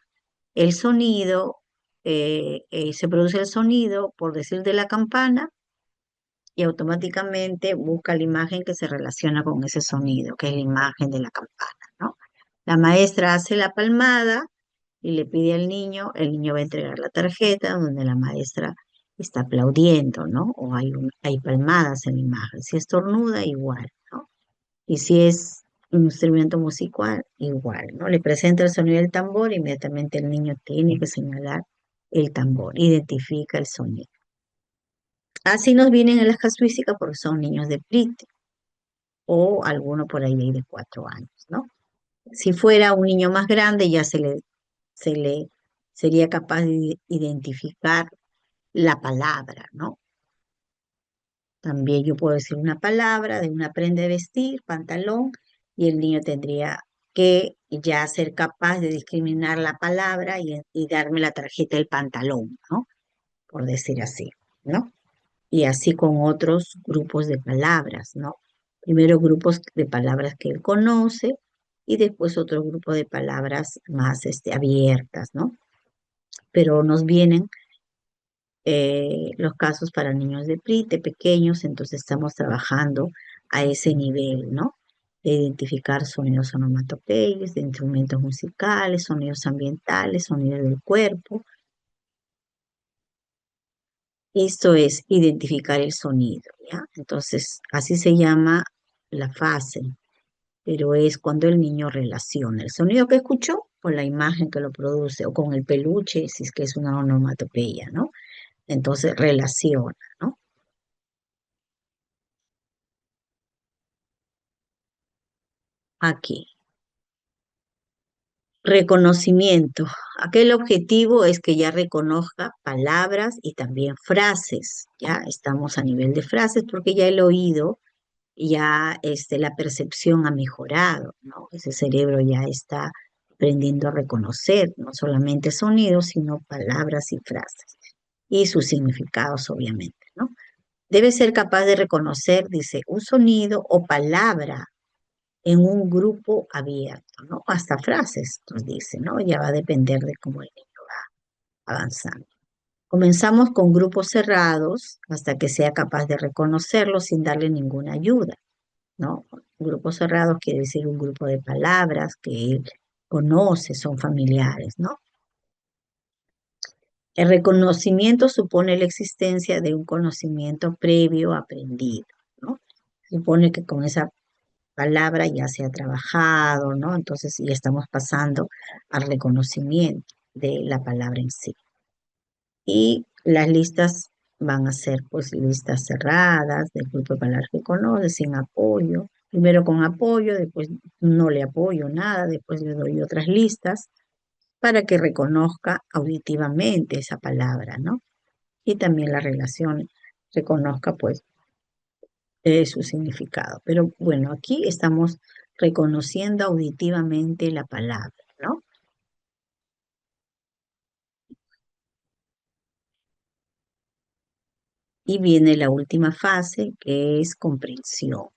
el sonido, se produce el sonido, por decir de la campana, y automáticamente busca la imagen que se relaciona con ese sonido, que es la imagen de la campana, ¿no? La maestra hace la palmada y le pide al niño, el niño va a entregar la tarjeta donde la maestra está aplaudiendo, ¿no? O hay palmadas en la imagen. Si estornuda, igual, ¿no? Y si es un instrumento musical, igual, ¿no? Le presenta el sonido del tambor, inmediatamente el niño tiene que señalar el tambor, identifica el sonido. Así nos vienen en las casuísticas porque son niños de PRIT o alguno por ahí de 4 años, ¿no? Si fuera un niño más grande, ya se le sería capaz de identificar la palabra, ¿no? También yo puedo decir una palabra de una prenda de vestir, pantalón, y el niño tendría que ya ser capaz de discriminar la palabra y darme la tarjeta del pantalón, ¿no? Por decir así, ¿no? Y así con otros grupos de palabras, ¿no? Primero grupos de palabras que él conoce y después otro grupo de palabras más abiertas, ¿no? Pero nos vienen los casos para niños de PRIT, pequeños, entonces estamos trabajando a ese nivel, ¿no? De identificar sonidos onomatopeyos, de instrumentos musicales, sonidos ambientales, sonidos del cuerpo. Esto es identificar el sonido, ¿ya? Entonces, así se llama la fase, pero es cuando el niño relaciona el sonido que escuchó con la imagen que lo produce o con el peluche, si es que es una onomatopeya, ¿no? Entonces relaciona, ¿no? Aquí. Reconocimiento. Aquel objetivo es que ya reconozca palabras y también frases. Ya estamos a nivel de frases porque ya el oído, ya la percepción ha mejorado, ¿no? Ese cerebro ya está aprendiendo a reconocer no solamente sonidos, sino palabras y frases y sus significados, obviamente, ¿no? Debe ser capaz de reconocer, dice, un sonido o palabra en un grupo abierto, ¿no? Hasta frases, nos dice, ¿no? Ya va a depender de cómo el niño va avanzando. Comenzamos con grupos cerrados hasta que sea capaz de reconocerlos sin darle ninguna ayuda, ¿no? Grupos cerrados quiere decir un grupo de palabras que él conoce, son familiares, ¿no? El reconocimiento supone la existencia de un conocimiento previo aprendido, ¿no? Supone que con esa palabra ya se ha trabajado, ¿no? Entonces ya estamos pasando al reconocimiento de la palabra en sí. Y las listas van a ser pues listas cerradas del grupo de palabras que conoce, sin apoyo. Primero con apoyo, después no le apoyo nada, después le doy otras listas para que reconozca auditivamente esa palabra, ¿no? Y también la relación reconozca pues su significado. Pero bueno, aquí estamos reconociendo auditivamente la palabra, ¿no? Y viene la última fase, que es comprensión.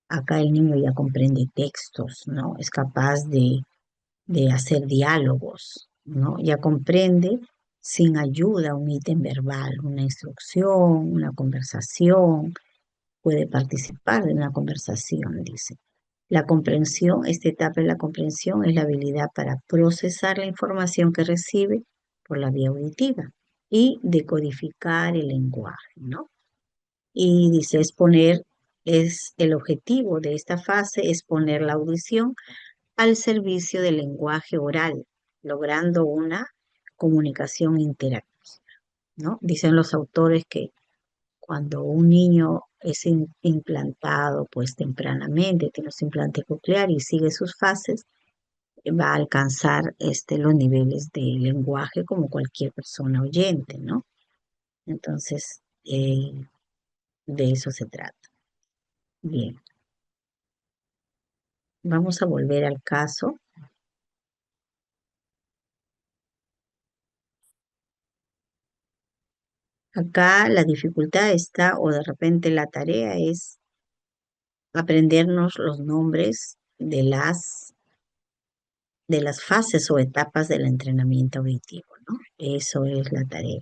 Acá el niño ya comprende textos, ¿no? Es capaz de hacer diálogos, ¿no? Ya comprende sin ayuda un ítem verbal, una instrucción, una conversación, puede participar de una conversación, dice. La comprensión, esta etapa de la comprensión es la habilidad para procesar la información que recibe por la vía auditiva y decodificar el lenguaje, ¿no? Y dice, es el objetivo de esta fase es poner la audición al servicio del lenguaje oral, logrando una comunicación interactiva, ¿no? Dicen los autores que cuando un niño es implantado pues tempranamente, tiene los implantes cocleares y sigue sus fases, va a alcanzar los niveles de lenguaje como cualquier persona oyente, ¿no? Entonces, de eso se trata. Bien, vamos a volver al caso. Acá la dificultad está, o de repente la tarea es aprendernos los nombres de las fases o etapas del entrenamiento auditivo, ¿no? Eso es la tarea.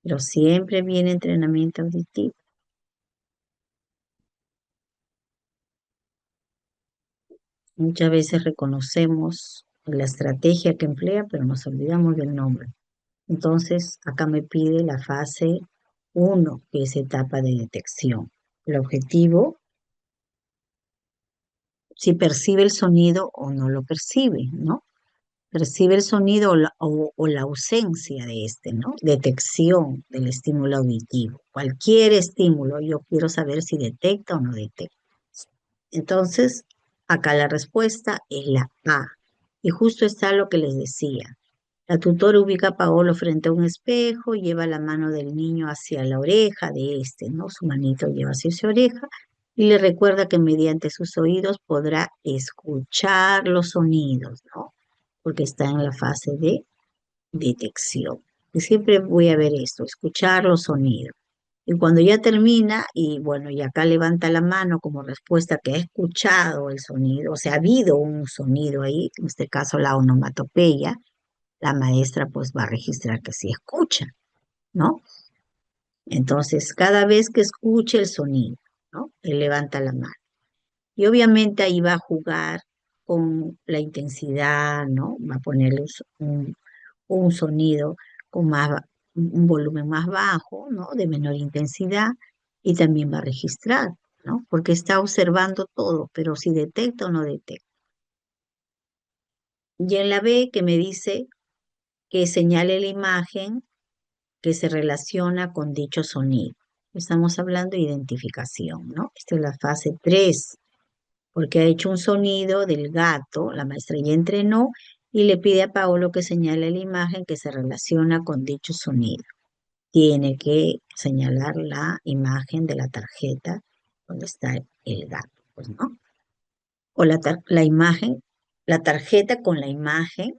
Pero siempre viene entrenamiento auditivo. Muchas veces reconocemos la estrategia que emplea, pero nos olvidamos del nombre. Entonces, acá me pide la fase uno, que es etapa de detección. El objetivo, si percibe el sonido o no lo percibe, ¿no? Percibe el sonido o la ausencia de este, ¿no? Detección del estímulo auditivo. Cualquier estímulo, yo quiero saber si detecta o no detecta. Entonces, acá la respuesta es la A. Y justo está lo que les decía. La tutora ubica a Paolo frente a un espejo, lleva la mano del niño hacia la oreja de este, ¿no? Su manito lleva hacia su oreja y le recuerda que mediante sus oídos podrá escuchar los sonidos, ¿no? Porque está en la fase de detección. Y siempre voy a ver esto, escuchar los sonidos. Y cuando ya termina, y bueno, y acá levanta la mano como respuesta que ha escuchado el sonido, o sea, ha habido un sonido ahí, en este caso la onomatopeya, la maestra pues va a registrar que sí escucha, ¿no? Entonces, cada vez que escuche el sonido, ¿no? Él levanta la mano. Y obviamente ahí va a jugar con la intensidad, ¿no? Va a ponerle un sonido con un volumen más bajo, ¿no? De menor intensidad y también va a registrar, ¿no? Porque está observando todo, pero si detecta o no detecta. Y en la B que me dice que señale la imagen que se relaciona con dicho sonido. Estamos hablando de identificación, ¿no? Esta es la fase 3 porque ha hecho un sonido del gato, la maestra ya entrenó, y le pide a Paolo que señale la imagen que se relaciona con dicho sonido. Tiene que señalar la imagen de la tarjeta donde está el gato, pues, ¿no? O la imagen, la tarjeta con la imagen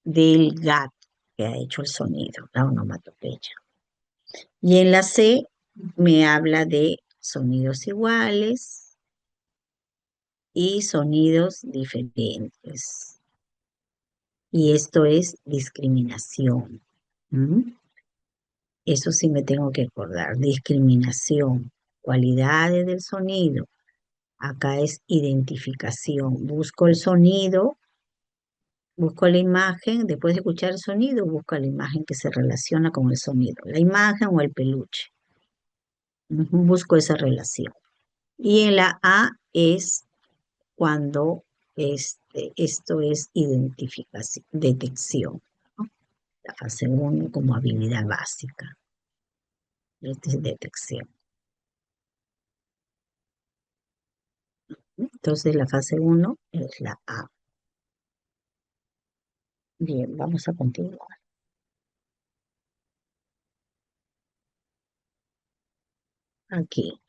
del gato que ha hecho el sonido, la onomatopeya. Y en la C me habla de sonidos iguales y sonidos diferentes. Y esto es discriminación. ¿Mm? Eso sí me tengo que acordar. Discriminación, cualidades del sonido. Acá es identificación. Busco el sonido, busco la imagen, después de escuchar el sonido, busco la imagen que se relaciona con el sonido. La imagen o el peluche. Ujú, busco esa relación. Y en la A es cuando esto es identificación, detección, ¿no? La fase 1 como habilidad básica. Esta es detección. Entonces la fase 1 es la A. Bien, vamos a continuar. Aquí.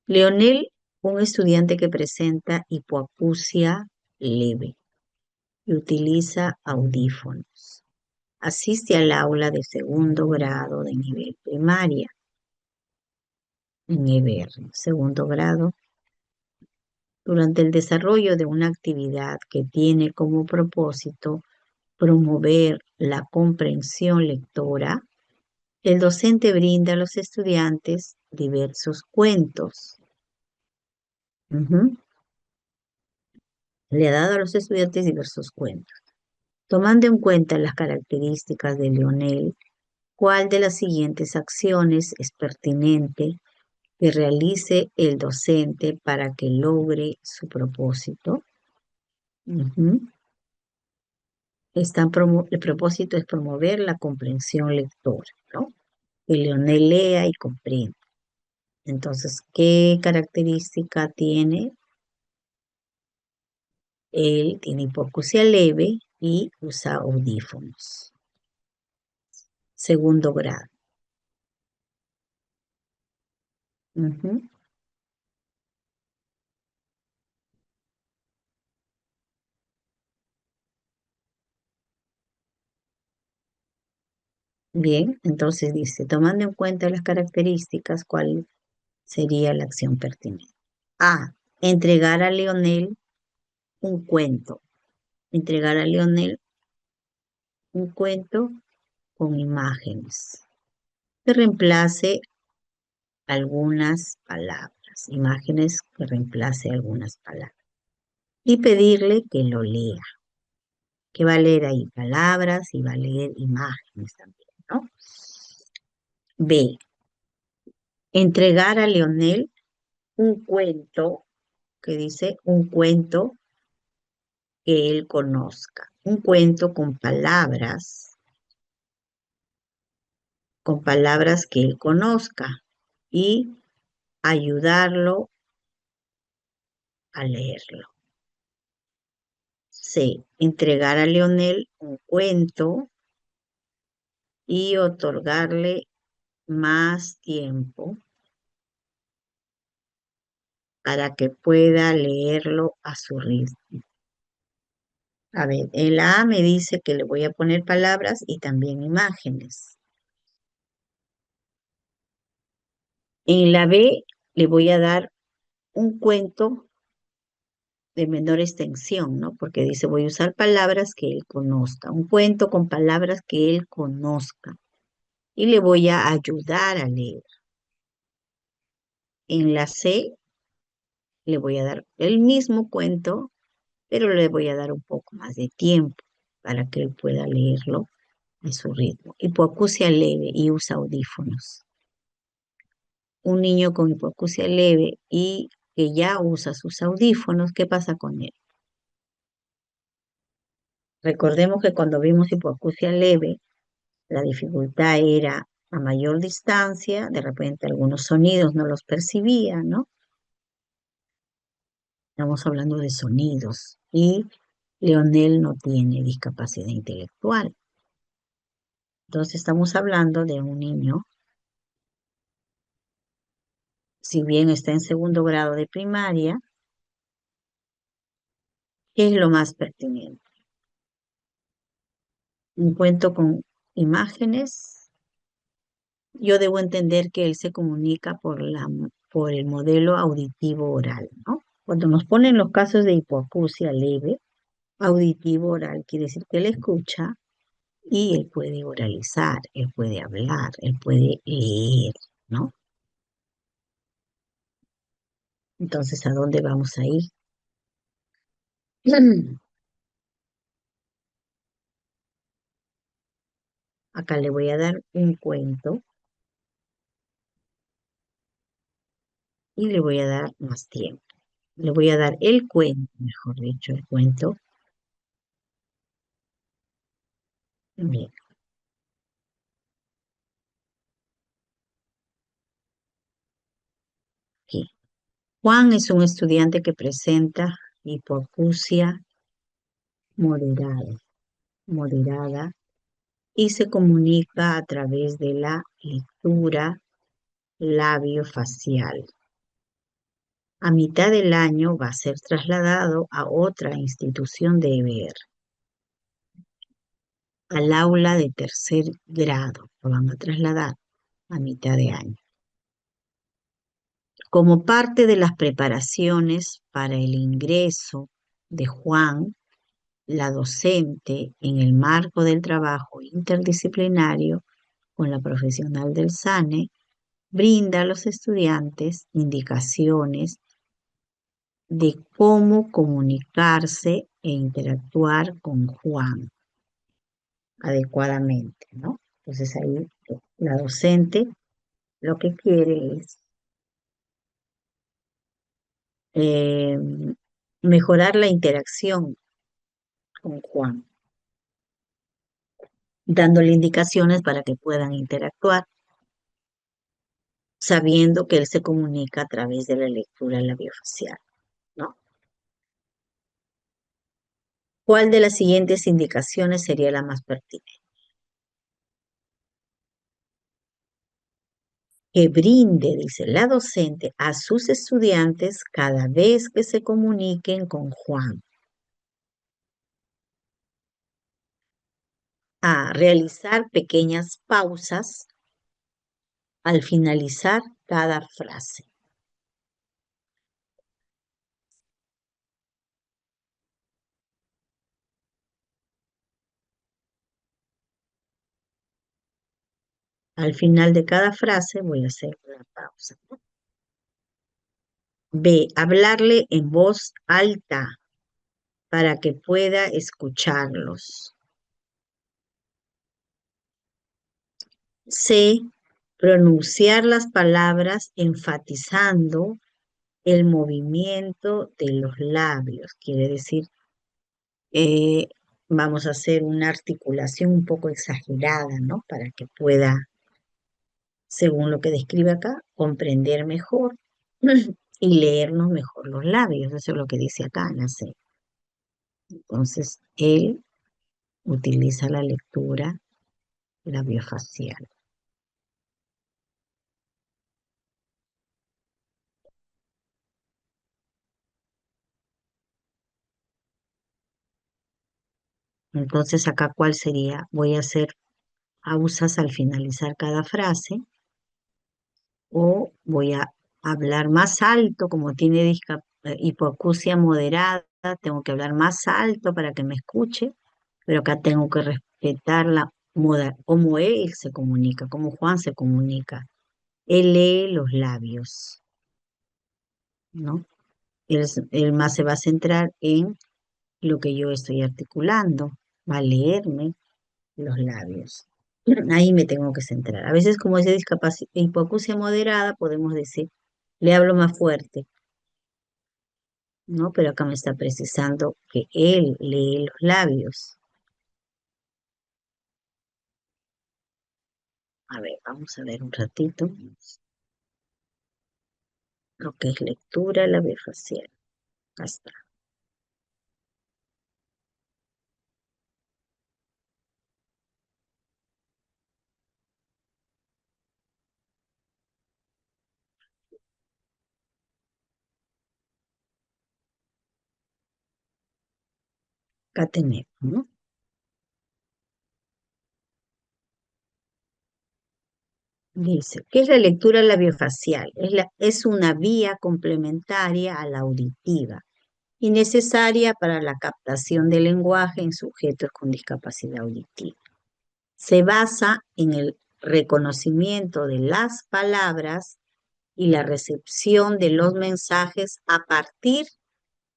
Leonel, un estudiante que presenta hipoacusia leve y utiliza audífonos. Asiste al aula de segundo grado de nivel primaria en EBR, segundo grado, durante el desarrollo de una actividad que tiene como propósito promover la comprensión lectora. El docente brinda a los estudiantes diversos cuentos. Ujú. Le ha dado a los estudiantes diversos cuentos. Tomando en cuenta las características de Leonel, ¿cuál de las siguientes acciones es pertinente que realice el docente para que logre su propósito? Ujú. El propósito es promover la comprensión lectora, ¿no? Que Leonel lea y comprenda. Entonces, ¿qué característica tiene? Él tiene hipoacusia leve y usa audífonos. Segundo grado. Ujú. Bien, entonces dice, tomando en cuenta las características, ¿cuál sería la acción pertinente? A, entregar a Leonel un cuento. Entregar a Leonel un cuento con imágenes que reemplace algunas palabras, imágenes que reemplace algunas palabras. Y pedirle que lo lea, que va a leer ahí palabras y va a leer imágenes también, ¿no? B, entregar a Leonel un cuento que dice un cuento que él conozca, un cuento con palabras que él conozca y ayudarlo a leerlo. C, entregar a Leonel un cuento y otorgarle más tiempo para que pueda leerlo a su ritmo. A ver, en la A me dice que le voy a poner palabras y también imágenes. En la B le voy a dar un cuento de menor extensión, ¿no? Porque dice, voy a usar palabras que él conozca, un cuento con palabras que él conozca y le voy a ayudar a leer. En la C le voy a dar el mismo cuento, pero le voy a dar un poco más de tiempo para que él pueda leerlo a su ritmo. Hipoacusia leve y usa audífonos. Un niño con hipoacusia leve y que ya usa sus audífonos, ¿qué pasa con él? Recordemos que cuando vimos hipoacusia leve, la dificultad era a mayor distancia, de repente algunos sonidos no los percibía, ¿no? Estamos hablando de sonidos. Y Leonel no tiene discapacidad intelectual. Entonces estamos hablando de un niño, si bien está en segundo grado de primaria, ¿qué es lo más pertinente? Un cuento con imágenes. Yo debo entender que él se comunica por el modelo auditivo oral, ¿no? Cuando nos ponen los casos de hipoacusia leve, auditivo oral quiere decir que él escucha y él puede oralizar, él puede hablar, él puede leer, ¿no? Entonces, ¿a dónde vamos a ir? Acá le voy a dar un cuento y le voy a dar más tiempo. Le voy a dar el cuento, mejor dicho, el cuento. Bien, aquí. Juan es un estudiante que presenta hipoacusia moderada, moderada y se comunica a través de la lectura labio-facial. A mitad del año va a ser trasladado a otra institución de EBR, al aula de tercer grado. Lo van a trasladar a mitad de año. Como parte de las preparaciones para el ingreso de Juan, la docente, en el marco del trabajo interdisciplinario con la profesional del SANE, brinda a los estudiantes indicaciones de cómo comunicarse e interactuar con Juan adecuadamente, ¿no? Entonces ahí la docente lo que quiere es eh, mejorar la interacción con Juan, dándole indicaciones para que puedan interactuar, sabiendo que él se comunica a través de la lectura labiofacial, ¿no? ¿Cuál de las siguientes indicaciones sería la más pertinente? Que brinde, dice la docente, a sus estudiantes cada vez que se comuniquen con Juan. A realizar pequeñas pausas al finalizar cada frase. Al final de cada frase voy a hacer una pausa. B. Hablarle en voz alta para que pueda escucharlos. C. Pronunciar las palabras enfatizando el movimiento de los labios. Quiere decir, eh, vamos a hacer una articulación un poco exagerada, ¿no? Para que pueda, según lo que describe acá, comprender mejor y leernos mejor los labios. Eso es lo que dice acá, no sé. Entonces, él utiliza la lectura labiofacial. Entonces, acá, ¿cuál sería? Voy a hacer pausas al finalizar cada frase o voy a hablar más alto, como tiene hipoacusia moderada, tengo que hablar más alto para que me escuche, pero acá tengo que respetar la moda, cómo él se comunica, cómo Juan se comunica. Él lee los labios, ¿no? Él más se va a centrar en lo que yo estoy articulando, va a leerme los labios. Ahí me tengo que centrar. A veces, como es de hipoacusia moderada, podemos decir, le hablo más fuerte, ¿no? Pero acá me está precisando que él lee los labios. A ver, vamos a ver un ratito lo que es lectura labiofacial. Acá está. Acá tenemos, ¿no? Dice, ¿qué es la lectura labiofacial? Es una vía complementaria a la auditiva y necesaria para la captación del lenguaje en sujetos con discapacidad auditiva. Se basa en el reconocimiento de las palabras y la recepción de los mensajes a partir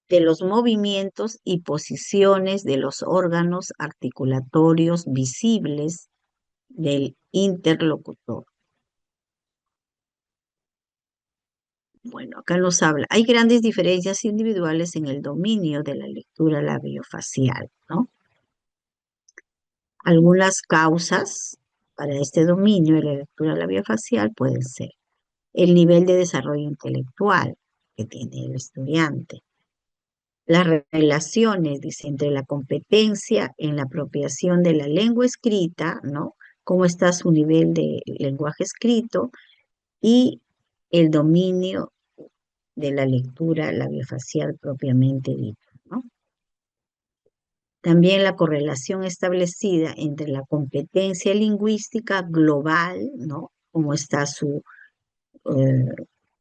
de los movimientos y posiciones de los órganos articulatorios visibles del interlocutor. Bueno, acá nos habla, hay grandes diferencias individuales en el dominio de la lectura labiofacial, ¿no? Algunas causas para este dominio de la lectura labiofacial pueden ser el nivel de desarrollo intelectual que tiene el estudiante, las relaciones, dice, entre la competencia en la apropiación de la lengua escrita, ¿no? Cómo está su nivel de lenguaje escrito y el dominio de la lectura labiofacial propiamente dita, ¿no? También la correlación establecida entre la competencia lingüística global, ¿no? Cómo está eh,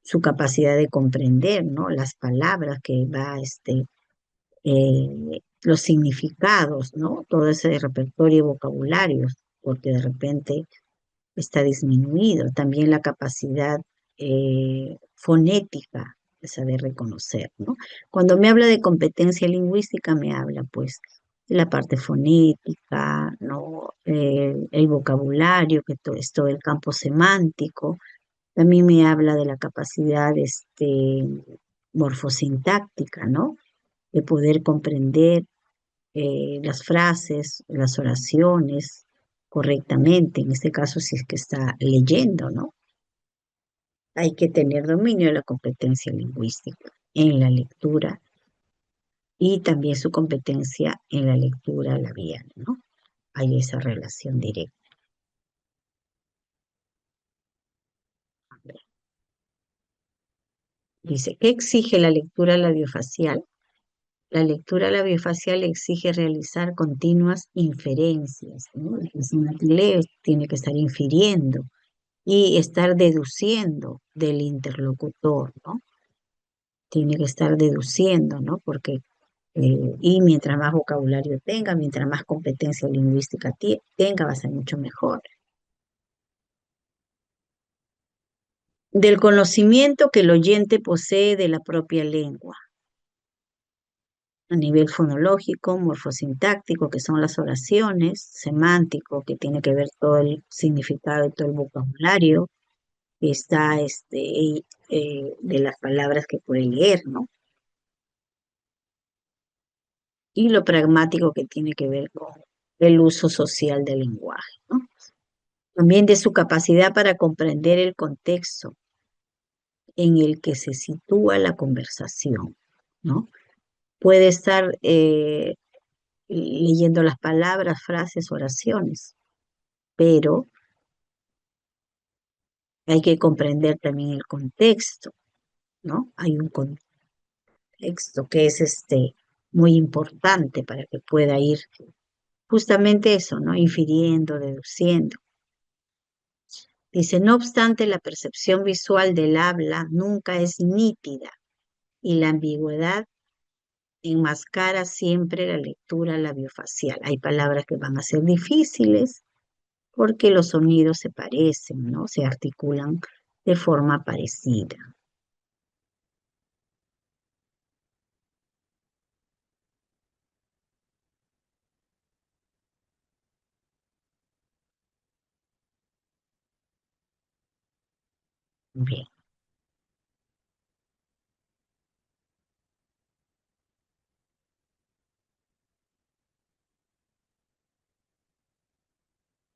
su capacidad de comprender, ¿no? Las palabras que va, los significados, ¿no? Todo ese repertorio de vocabularios, porque de repente está disminuido. También la capacidad fonética de saber reconocer, ¿no? Cuando me habla de competencia lingüística, me habla, pues, de la parte fonética, ¿no? El vocabulario, es todo el campo semántico. También me habla de la capacidad, morfosintáctica, ¿no? De poder comprender las frases, las oraciones correctamente, en este caso si es que está leyendo, ¿no? Hay que tener dominio de la competencia lingüística en la lectura y también su competencia en la lectura labial, ¿no? Hay esa relación directa. Dice, ¿qué exige la lectura labiofacial? La lectura labiofacial exige realizar continuas inferencias, ¿no? La persona que lee tiene que estar infiriendo y estar deduciendo del interlocutor, ¿no? Tiene que estar deduciendo, ¿no? Porque, y mientras más vocabulario tenga, mientras más competencia lingüística tenga, va a ser mucho mejor. Del conocimiento que el oyente posee de la propia lengua, a nivel fonológico, morfosintáctico, que son las oraciones, semántico, que tiene que ver todo el significado y todo el vocabulario, que está de las palabras que puede leer, ¿no? Y lo pragmático que tiene que ver con el uso social del lenguaje, ¿no? También de su capacidad para comprender el contexto en el que se sitúa la conversación, ¿no? Puede estar leyendo las palabras, frases, oraciones, pero hay que comprender también el contexto, ¿no? Hay un contexto que es muy importante para que pueda ir justamente eso, ¿no? Infiriendo, deduciendo. Dice, no obstante, la percepción visual del habla nunca es nítida y la ambigüedad enmascara siempre la lectura labiofacial. Hay palabras que van a ser difíciles porque los sonidos se parecen, ¿no? Se articulan de forma parecida. Bien.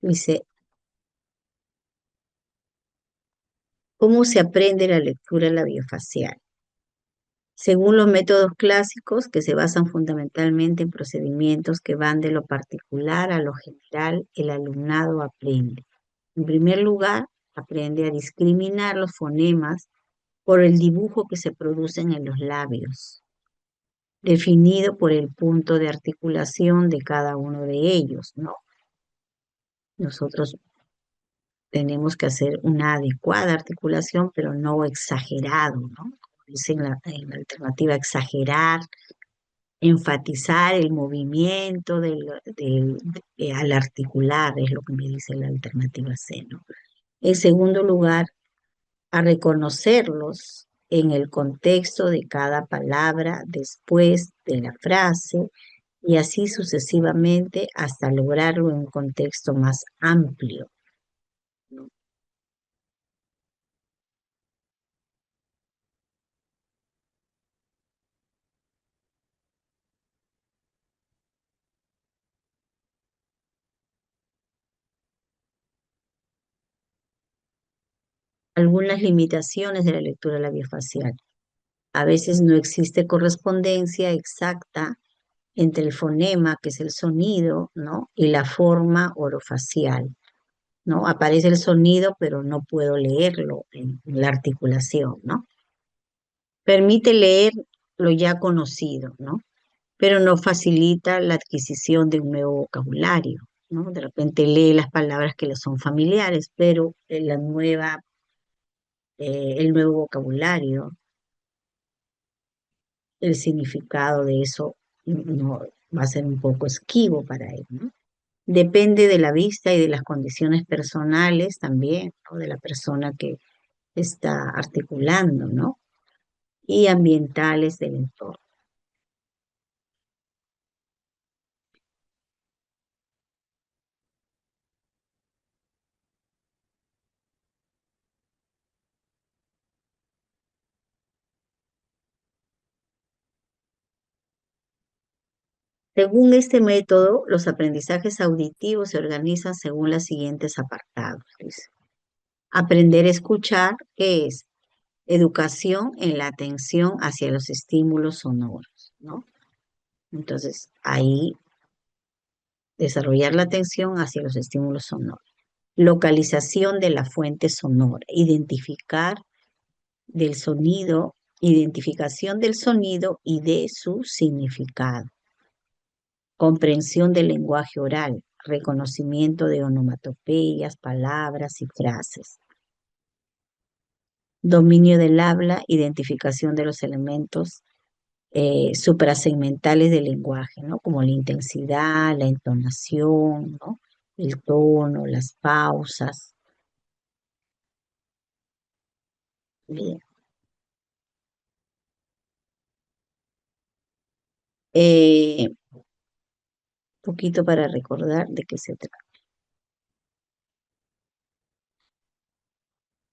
Dice, ¿cómo se aprende la lectura labiofacial? Según los métodos clásicos que se basan fundamentalmente en procedimientos que van de lo particular a lo general, el alumnado aprende. En primer lugar, aprende a discriminar los fonemas por el dibujo que se producen en los labios. definido por el punto de articulación de cada uno de ellos, ¿no? Nosotros tenemos que hacer una adecuada articulación, pero no exagerado, ¿no? Como dice en la alternativa, exagerar, enfatizar el movimiento al articular, es lo que me dice la alternativa C, ¿no? En segundo lugar, a reconocerlos en el contexto de cada palabra después de la frase y así sucesivamente hasta lograrlo en un contexto más amplio, ¿no? Algunas limitaciones de la lectura labiofacial. A veces no existe correspondencia exacta entre el fonema, que es el sonido, ¿no? Y la forma orofacial, ¿no? Aparece el sonido, pero no puedo leerlo en la articulación, ¿no? Permite leer lo ya conocido, ¿no? Pero no facilita la adquisición de un nuevo vocabulario, ¿no? De repente lee las palabras que le son familiares, pero el nuevo vocabulario, el significado de eso no va a ser un poco esquivo para él, ¿no? Depende de la vista y de las condiciones personales también, ¿no? De la persona que está articulando, ¿no? Y ambientales del entorno. Según este método, los aprendizajes auditivos se organizan según los siguientes apartados. Dice. Aprender a escuchar, que es educación en la atención hacia los estímulos sonoros, ¿no? Entonces, ahí desarrollar la atención hacia los estímulos sonoros. Localización de la fuente sonora, identificación del sonido y de su significado. Comprensión del lenguaje oral, reconocimiento de onomatopeyas, palabras y frases. Dominio del habla, identificación de los elementos suprasegmentales del lenguaje, ¿no? Como la intensidad, la entonación, ¿no? El tono, las pausas. Bien. Poquito para recordar de qué se trata.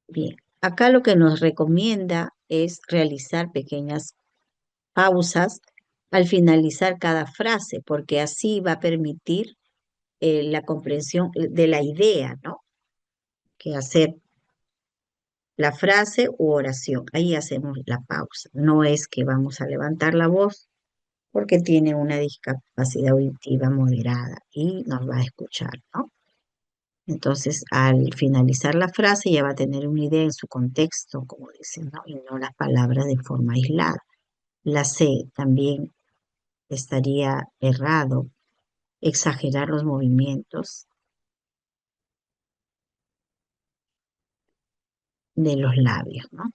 Bien. Acá lo que nos recomienda es realizar pequeñas pausas al finalizar cada frase, porque así va a permitir la comprensión de la idea, ¿no? Que hacer la frase u oración. Ahí hacemos la pausa. No es que vamos a levantar la voz porque tiene una discapacidad auditiva moderada y nos va a escuchar, ¿no? Entonces, al finalizar la frase ya va a tener una idea en su contexto, como dicen, ¿no? Y no las palabras de forma aislada. La C también estaría errado exagerar los movimientos de los labios, ¿no?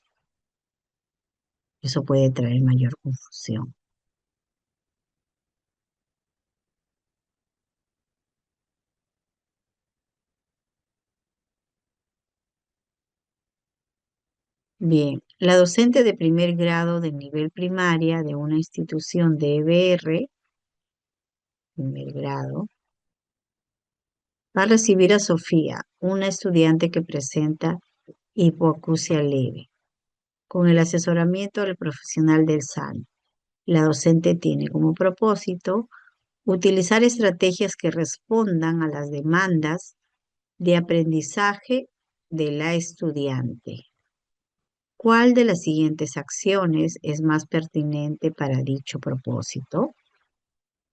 Eso puede traer mayor confusión. Bien, la docente de primer grado de nivel primaria de una institución de EBR, primer grado, va a recibir a Sofía, una estudiante que presenta hipoacusia leve, con el asesoramiento del profesional del SAN. La docente tiene como propósito utilizar estrategias que respondan a las demandas de aprendizaje de la estudiante. ¿Cuál de las siguientes acciones es más pertinente para dicho propósito?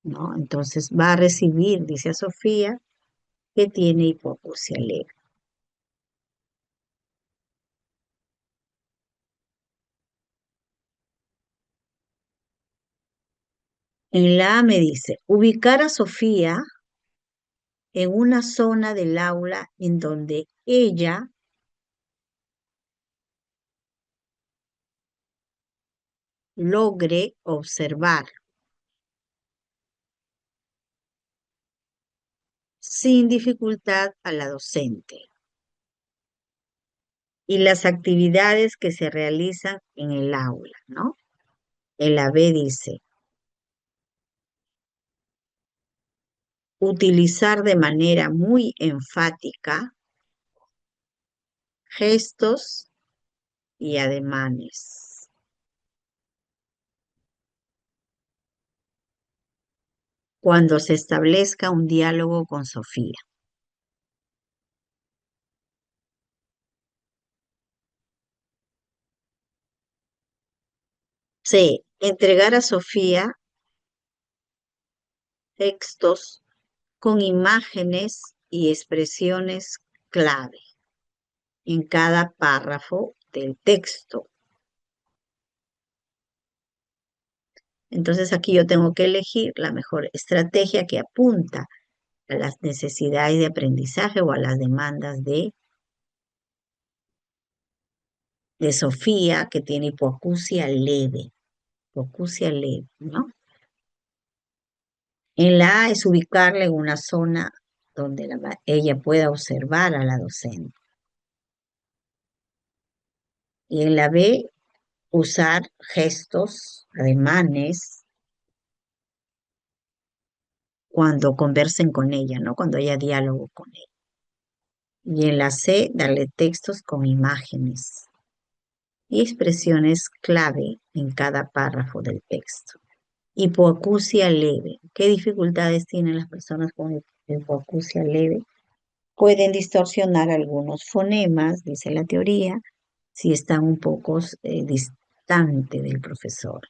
¿No? Entonces va a recibir, dice a Sofía, que tiene hipoacusia leve. En la A me dice, ubicar a Sofía en una zona del aula en donde ella logre observar sin dificultad a la docente y las actividades que se realizan en el aula, ¿no? En la B dice, utilizar de manera muy enfática gestos y ademanes cuando se establezca un diálogo con Sofía. C. Entregar a Sofía textos con imágenes y expresiones clave en cada párrafo del texto. Entonces aquí yo tengo que elegir la mejor estrategia que apunta a las necesidades de aprendizaje o a las demandas de Sofía, que tiene hipoacusia leve, ¿no? En la A es ubicarla en una zona donde ella pueda observar a la docente. Y en la B, usar gestos, ademanes, cuando conversen con ella, ¿no? Cuando haya diálogo con ella. Y en la C, darle textos con imágenes y expresiones clave en cada párrafo del texto. Hipoacusia leve. ¿Qué dificultades tienen las personas con hipoacusia leve? Pueden distorsionar algunos fonemas, dice la teoría, si están un poco distante del profesor.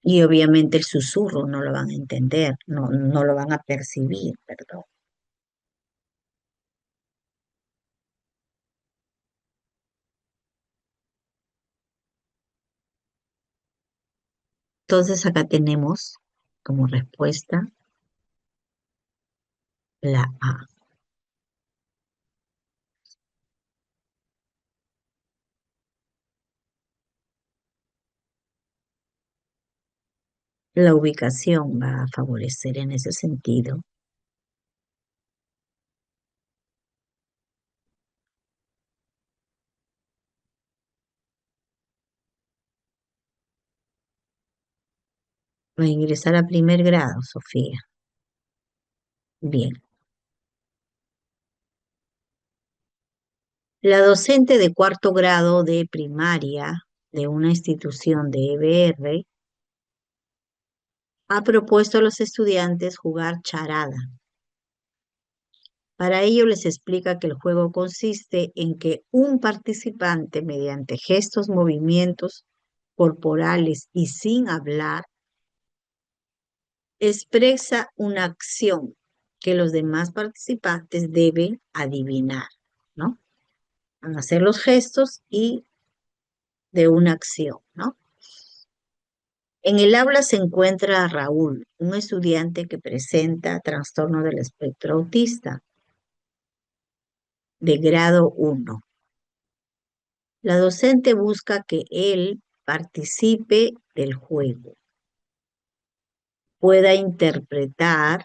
Y obviamente el susurro no lo van a entender, no lo van a percibir, perdón. Entonces acá tenemos como respuesta la A. La ubicación va a favorecer en ese sentido. Va a ingresar a primer grado, Sofía. Bien. La docente de cuarto grado de primaria de una institución de EBR ha propuesto a los estudiantes jugar charada. Para ello les explica que el juego consiste en que un participante, mediante gestos, movimientos corporales y sin hablar, expresa una acción que los demás participantes deben adivinar, ¿no? Van a hacer los gestos y de una acción, ¿no? En el aula se encuentra a Raúl, un estudiante que presenta trastorno del espectro autista de grado 1. La docente busca que él participe del juego, pueda interpretar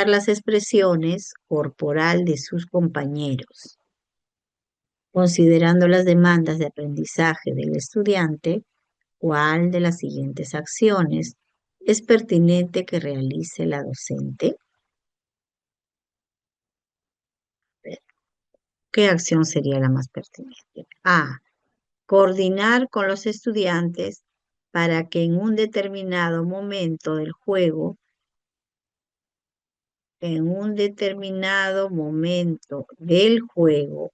las expresiones corporal de sus compañeros. Considerando las demandas de aprendizaje del estudiante, ¿cuál de las siguientes acciones es pertinente que realice la docente? ¿Qué acción sería la más pertinente? A. Coordinar con los estudiantes para que en un determinado momento del juego,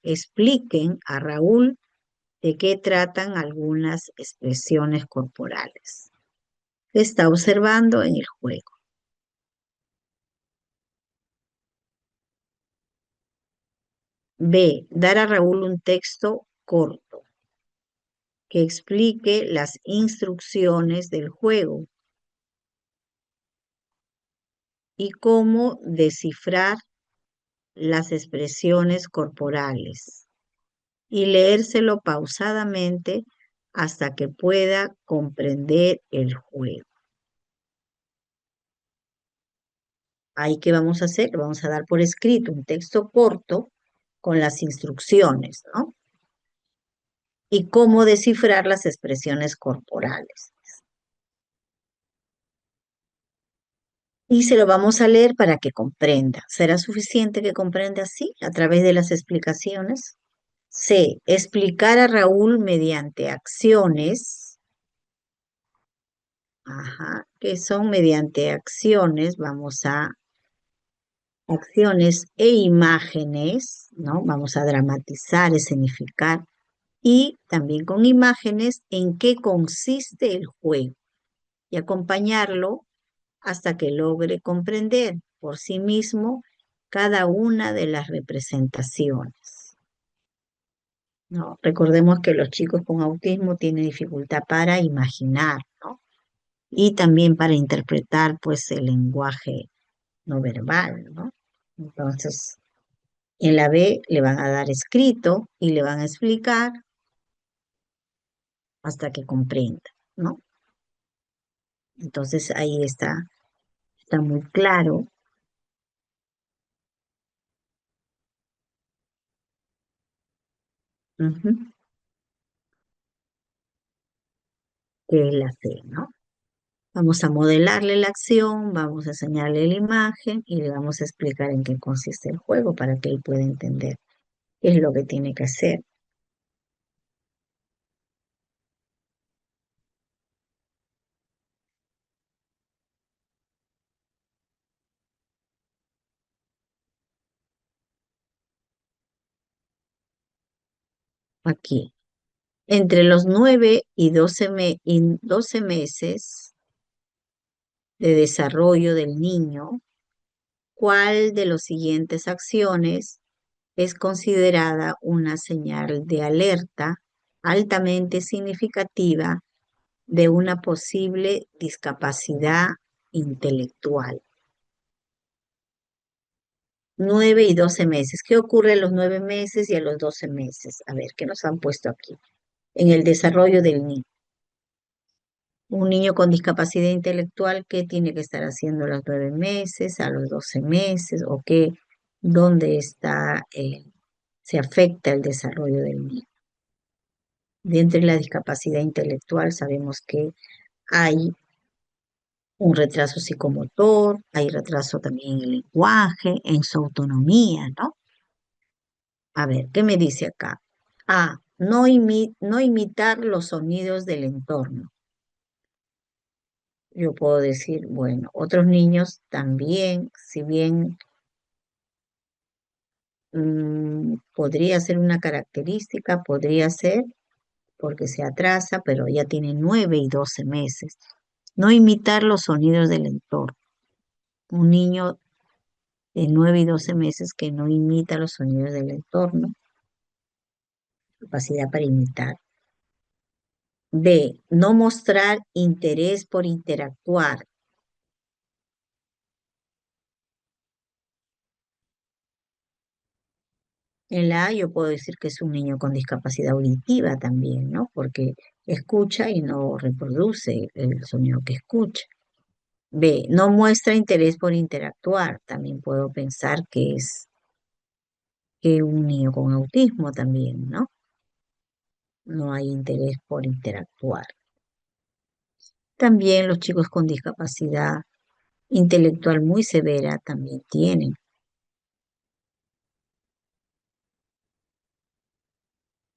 expliquen a Raúl de qué tratan algunas expresiones corporales que está observando en el juego. B. Dar a Raúl un texto corto. que explique las instrucciones del juego y cómo descifrar las expresiones corporales y leérselo pausadamente hasta que pueda comprender el juego. Ahí, ¿qué vamos a hacer? Le vamos a dar por escrito un texto corto con las instrucciones, ¿no? Y cómo descifrar las expresiones corporales. Y se lo vamos a leer para que comprenda. ¿Será suficiente que comprenda así, a través de las explicaciones? C. Explicar a Raúl mediante acciones. Ajá, que son mediante acciones, vamos a acciones e imágenes, ¿no? Vamos a dramatizar, escenificar y también con imágenes en qué consiste el juego y acompañarlo hasta que logre comprender por sí mismo cada una de las representaciones, ¿no? Recordemos que los chicos con autismo tienen dificultad para imaginar, ¿no? Y también para interpretar, pues, el lenguaje no verbal, ¿no? Entonces, en la B le van a dar escrito y le van a explicar hasta que comprenda, ¿no? Entonces ahí está muy claro, ujú, que es la C, ¿no? Vamos a modelarle la acción, vamos a enseñarle la imagen y le vamos a explicar en qué consiste el juego para que él pueda entender qué es lo que tiene que hacer aquí. Entre los 9 y 12 meses de desarrollo del niño, ¿cuál de las siguientes acciones es considerada una señal de alerta altamente significativa de una posible discapacidad intelectual? 9 y 12 meses. ¿Qué ocurre a los 9 meses y a los 12 meses? A ver, ¿qué nos han puesto aquí? En el desarrollo del niño. Un niño con discapacidad intelectual, ¿qué tiene que estar haciendo a los 9 meses, a los 12 meses? ¿O qué, dónde está, se afecta el desarrollo del niño? Dentro de la discapacidad intelectual sabemos que hay un retraso psicomotor, hay retraso también en el lenguaje, en su autonomía, ¿no? A ver, ¿qué me dice acá? A, no imitar los sonidos del entorno. Yo puedo decir, bueno, otros niños también, si bien podría ser una característica, podría ser porque se atrasa, pero ya tiene 9 y 12 meses. No imitar los sonidos del entorno. Un niño de 9 y 12 meses que no imita los sonidos del entorno, capacidad para imitar. B, no mostrar interés por interactuar. En la A yo puedo decir que es un niño con discapacidad auditiva también, ¿no? Porque escucha y no reproduce el sonido que escucha. B, no muestra interés por interactuar. También puedo pensar que es que un niño con autismo también, ¿no? No hay interés por interactuar. También los chicos con discapacidad intelectual muy severa también tienen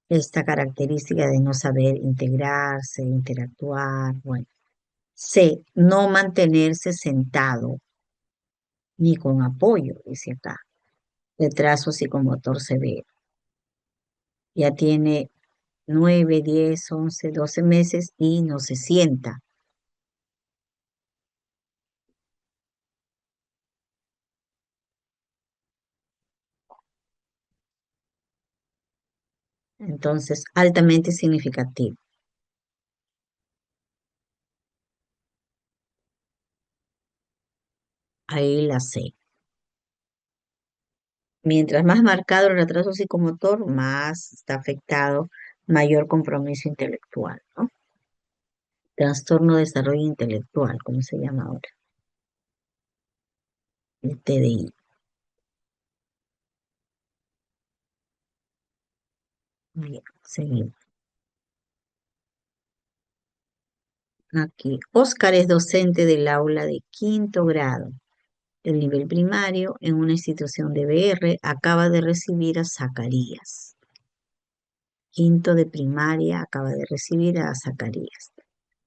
esta característica de no saber integrarse, interactuar. Bueno, C, no mantenerse sentado ni con apoyo, dice acá. Retraso psicomotor severo. Ya tiene 9, 10, 11, 12 meses y no se sienta. Entonces, altamente significativo. Ahí la C. Mientras más marcado el retraso psicomotor, más está afectado, mayor compromiso intelectual, ¿no? Trastorno de desarrollo intelectual, como se llama ahora, el TDI. Bien, seguimos. Aquí, Oscar es docente del aula de quinto grado del nivel primario en una institución de BR. Acaba de recibir a Zacarías. Quinto de primaria acaba de recibir a Zacarías.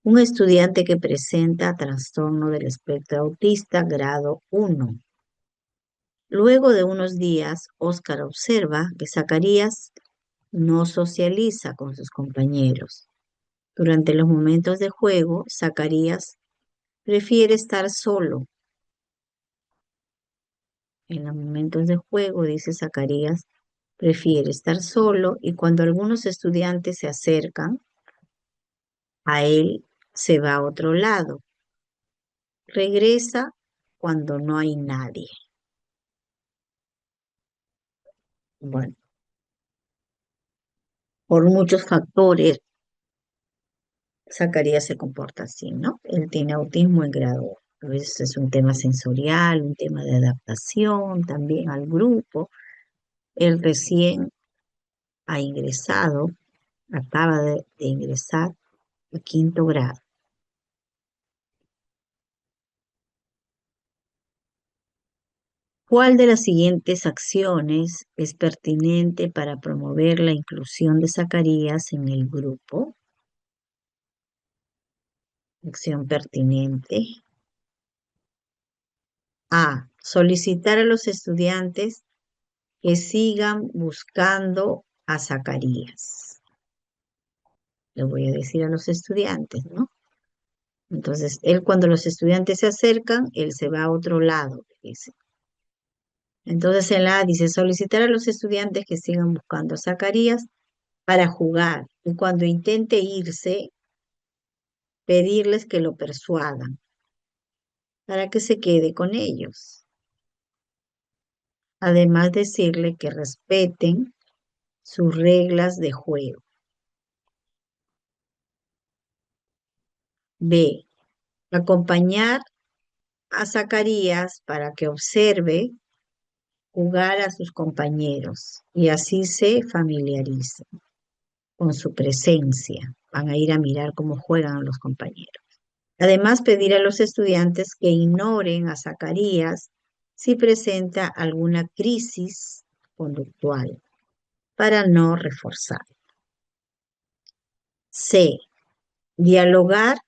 Un estudiante que presenta trastorno del espectro autista grado 1. Luego de unos días, Oscar observa que Zacarías no socializa con sus compañeros. Durante los momentos de juego, Zacarías prefiere estar solo. En los momentos de juego, dice Zacarías, prefiere estar solo y cuando algunos estudiantes se acercan a él, se va a otro lado. Regresa cuando no hay nadie. Bueno, por muchos factores, Zacarías se comporta así, ¿no? Él tiene autismo en grado 1. A veces es un tema sensorial, un tema de adaptación también al grupo. Él recién ha ingresado, acaba de ingresar a quinto grado. ¿Cuál de las siguientes acciones es pertinente para promover la inclusión de Zacarías en el grupo? Acción pertinente. A. Solicitar a los estudiantes que sigan buscando a Zacarías. Le voy a decir a los estudiantes, ¿no? Entonces, él cuando los estudiantes se acercan, él se va a otro lado, dice. Entonces, en la A dice solicitar a los estudiantes que sigan buscando a Zacarías para jugar. Y cuando intente irse, pedirles que lo persuadan para que se quede con ellos. Además, decirle que respeten sus reglas de juego. B. Acompañar a Zacarías para que observe jugar a sus compañeros y así se familiaricen con su presencia. Van a ir a mirar cómo juegan a los compañeros. Además, pedir a los estudiantes que ignoren a Zacarías si presenta alguna crisis conductual para no reforzar. C. Dialogar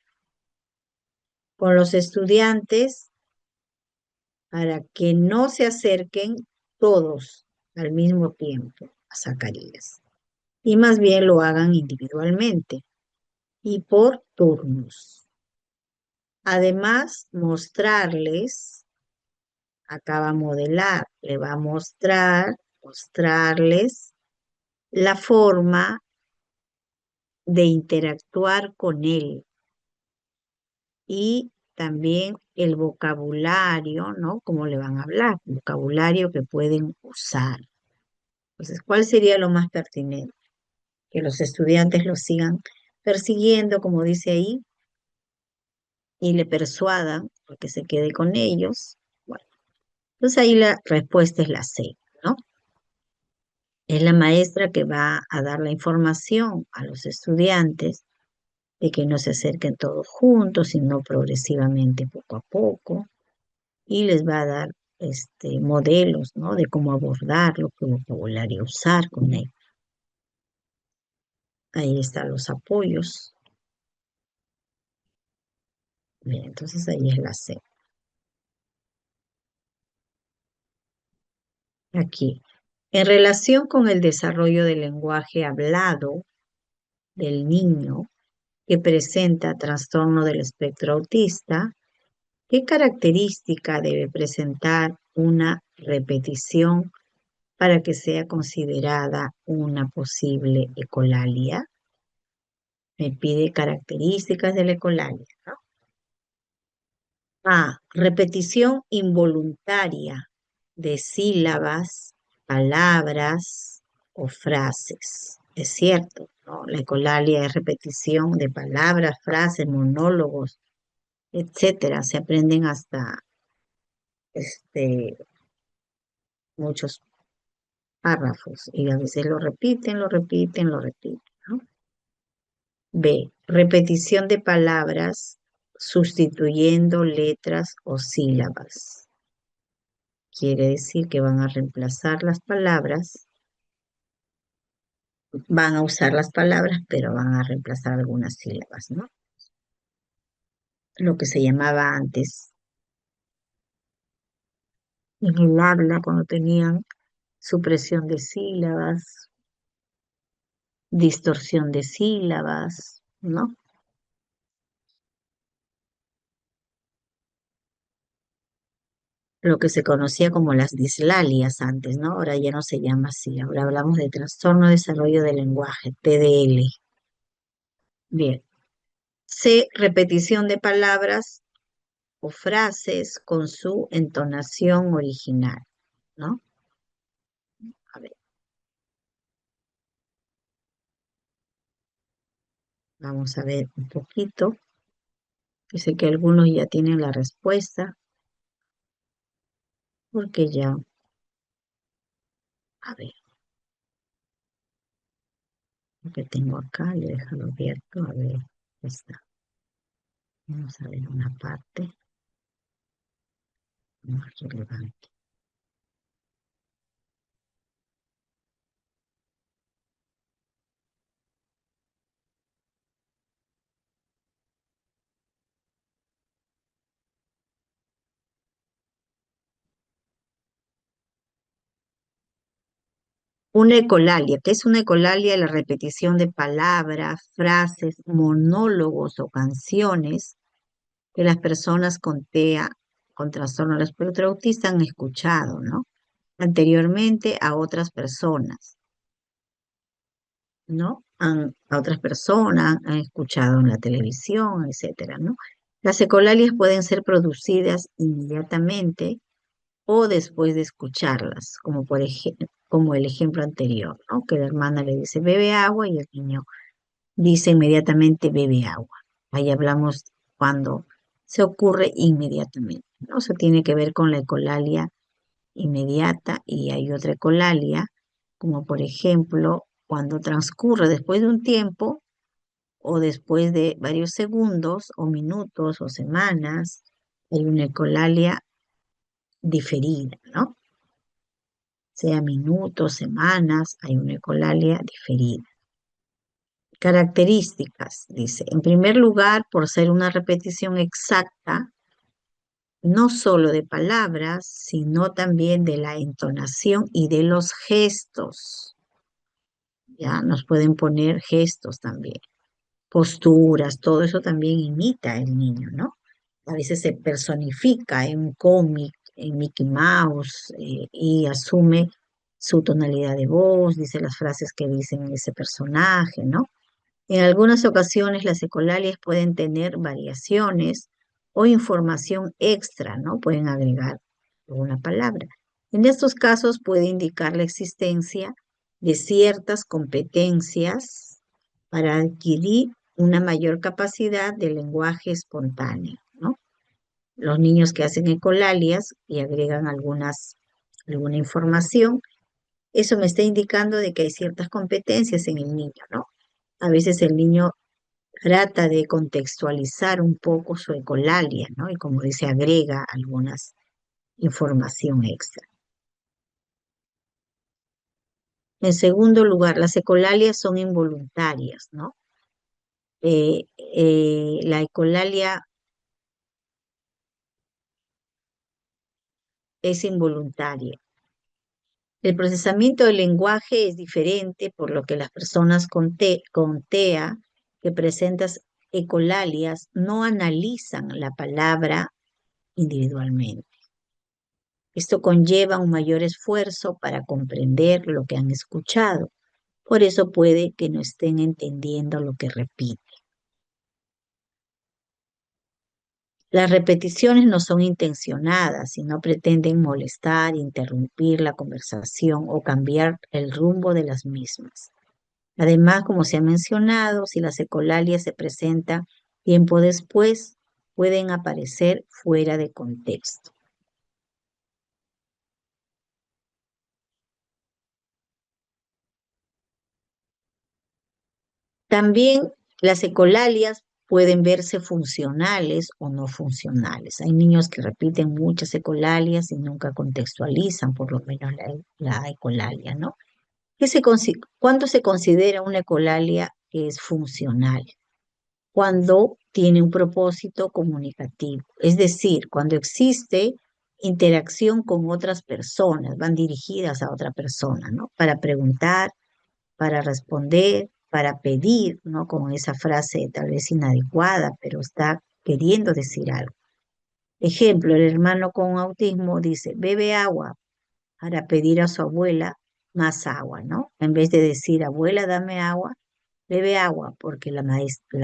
con los estudiantes para que no se acerquen todos al mismo tiempo a Zacarías y más bien lo hagan individualmente y por turnos. Además, mostrarles, acaba modelar, le va a mostrarles la forma de interactuar con él y también el vocabulario, ¿no? Cómo le van a hablar, vocabulario que pueden usar. Entonces, ¿cuál sería lo más pertinente? Que los estudiantes lo sigan persiguiendo, como dice ahí, y le persuadan porque se quede con ellos. Bueno, entonces ahí la respuesta es la C, ¿no? Es la maestra que va a dar la información a los estudiantes de que no se acerquen todos juntos, sino progresivamente poco a poco, y les va a dar modelos, ¿no? De cómo abordarlo, qué vocabulario usar con él. Ahí están los apoyos. Bien, entonces ahí es la C. Aquí, en relación con el desarrollo del lenguaje hablado del niño que presenta trastorno del espectro autista, ¿qué característica debe presentar una repetición para que sea considerada una posible ecolalia? Me pide características de la ecolalia, ¿no? A. Repetición involuntaria de sílabas, palabras o frases. Es cierto, ¿no? La ecolalia es repetición de palabras, frases, monólogos, etcétera. Se aprenden hasta este, muchos párrafos y a veces lo repiten, lo repiten, lo repiten, ¿no? B. Repetición de palabras sustituyendo letras o sílabas. Quiere decir que van a reemplazar las palabras, van a usar las palabras, pero van a reemplazar algunas sílabas, ¿no? Lo que se llamaba antes en el habla, cuando tenían supresión de sílabas, distorsión de sílabas, ¿no? Lo que se conocía como las dislalias antes, ¿no? Ahora ya no se llama así, ahora hablamos de trastorno de desarrollo del lenguaje, TDL. Bien. C, repetición de palabras o frases con su entonación original, ¿no? A ver, vamos a ver un poquito. Dice que algunos ya tienen la respuesta, porque ya, a ver, lo que tengo acá, le he dejado abierto, a ver, está. Vamos a ver una parte más relevante. Una ecolalia. ¿Qué es una ecolalia? La repetición de palabras, frases, monólogos o canciones que las personas con TEA, con trastorno del espectro autista, han escuchado, ¿no? Anteriormente a otras personas, ¿no? A otras personas, han escuchado en la televisión, etcétera, ¿no? Las ecolalias pueden ser producidas inmediatamente o después de escucharlas, como por ejemplo, como el ejemplo anterior, ¿no? Que la hermana le dice bebe agua y el niño dice inmediatamente bebe agua. Ahí hablamos cuando se ocurre inmediatamente, ¿no? Eso tiene que ver con la ecolalia inmediata y hay otra ecolalia, como por ejemplo cuando transcurre después de un tiempo o después de varios segundos o minutos o semanas, hay una ecolalia diferida, ¿no? Sea minutos, semanas, hay una ecolalia diferida. Características, dice. En primer lugar, por ser una repetición exacta, no solo de palabras, sino también de la entonación y de los gestos. Ya nos pueden poner gestos también, posturas, todo eso también imita el niño, ¿no? A veces se personifica en un cómic, en Mickey Mouse, y asume su tonalidad de voz, dice las frases que dicen ese personaje, ¿no? En algunas ocasiones las ecolalias pueden tener variaciones o información extra, ¿no? Pueden agregar una palabra. En estos casos puede indicar la existencia de ciertas competencias para adquirir una mayor capacidad de lenguaje espontáneo, ¿no? Los niños que hacen ecolalias y agregan alguna información, eso me está indicando de que hay ciertas competencias en el niño, ¿no? A veces el niño trata de contextualizar un poco su ecolalia, ¿no? Y como dice, agrega algunas información extra. En segundo lugar, las ecolalias son involuntarias, ¿no? La ecolalia es involuntaria. El procesamiento del lenguaje es diferente, por lo que las personas con TEA que presentan ecolalias no analizan la palabra individualmente. Esto conlleva un mayor esfuerzo para comprender lo que han escuchado. Por eso puede que no estén entendiendo lo que repite. Las repeticiones no son intencionadas y no pretenden molestar, interrumpir la conversación o cambiar el rumbo de las mismas. Además, como se ha mencionado, si las ecolalias se presentan tiempo después, pueden aparecer fuera de contexto. También las ecolalias pueden verse funcionales o no funcionales. Hay niños que repiten muchas ecolalias y nunca contextualizan por lo menos la ecolalia, ¿no? ¿Cuándo se considera una ecolalia que es funcional? Cuando tiene un propósito comunicativo, es decir, cuando existe interacción con otras personas, van dirigidas a otra persona, ¿no? Para preguntar, para responder, para pedir, ¿no? Como esa frase tal vez inadecuada, pero está queriendo decir algo. Ejemplo, el hermano con autismo dice, bebe agua para pedir a su abuela más agua, ¿no? En vez de decir, abuela, dame agua, bebe agua, porque la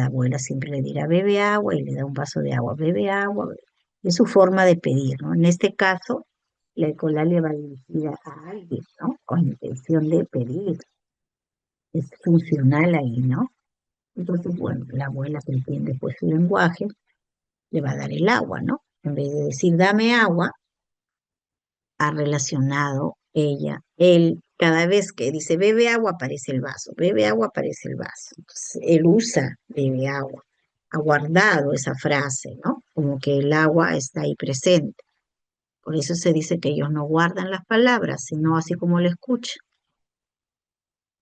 abuela siempre le dirá, bebe agua y le da un vaso de agua, bebe agua. Es su forma de pedir, ¿no? En este caso, la ecolalia va dirigida a alguien, ¿no? Con intención de pedir, es funcional ahí, ¿no? Entonces, bueno, la abuela que entiende pues su lenguaje, le va a dar el agua, ¿no? En vez de decir, dame agua, ha relacionado ella, él, cada vez que dice bebe agua aparece el vaso, bebe agua aparece el vaso. Entonces, él usa bebe agua, ha guardado esa frase, ¿no? Como que el agua está ahí presente. Por eso se dice que ellos no guardan las palabras, sino así como lo escuchan.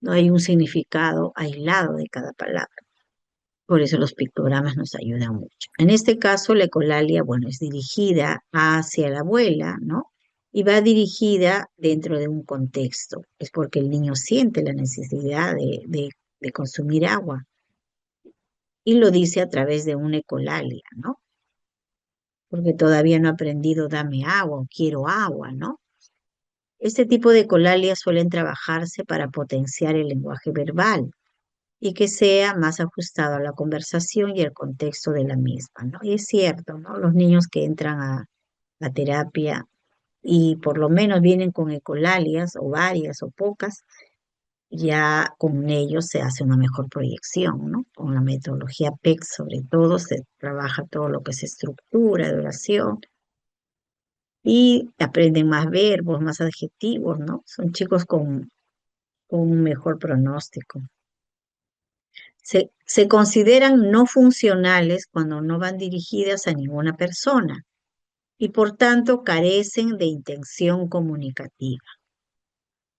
No hay un significado aislado de cada palabra. Por eso los pictogramas nos ayudan mucho. En este caso, la ecolalia, bueno, es dirigida hacia la abuela, ¿no? Y va dirigida dentro de un contexto. Es porque el niño siente la necesidad de consumir agua y lo dice a través de una ecolalia, ¿no? Porque todavía no ha aprendido dame agua o quiero agua, ¿no? Este tipo de ecolalias suelen trabajarse para potenciar el lenguaje verbal y que sea más ajustado a la conversación y el contexto de la misma, ¿no? Y es cierto, ¿no? Los niños que entran a terapia y por lo menos vienen con ecolalias o varias o pocas, ya con ellos se hace una mejor proyección, ¿no? Con la metodología PEC sobre todo se trabaja todo lo que es estructura de oración y aprenden más verbos, más adjetivos, ¿no? Son chicos con un mejor pronóstico. Se consideran no funcionales cuando no van dirigidas a ninguna persona y por tanto carecen de intención comunicativa,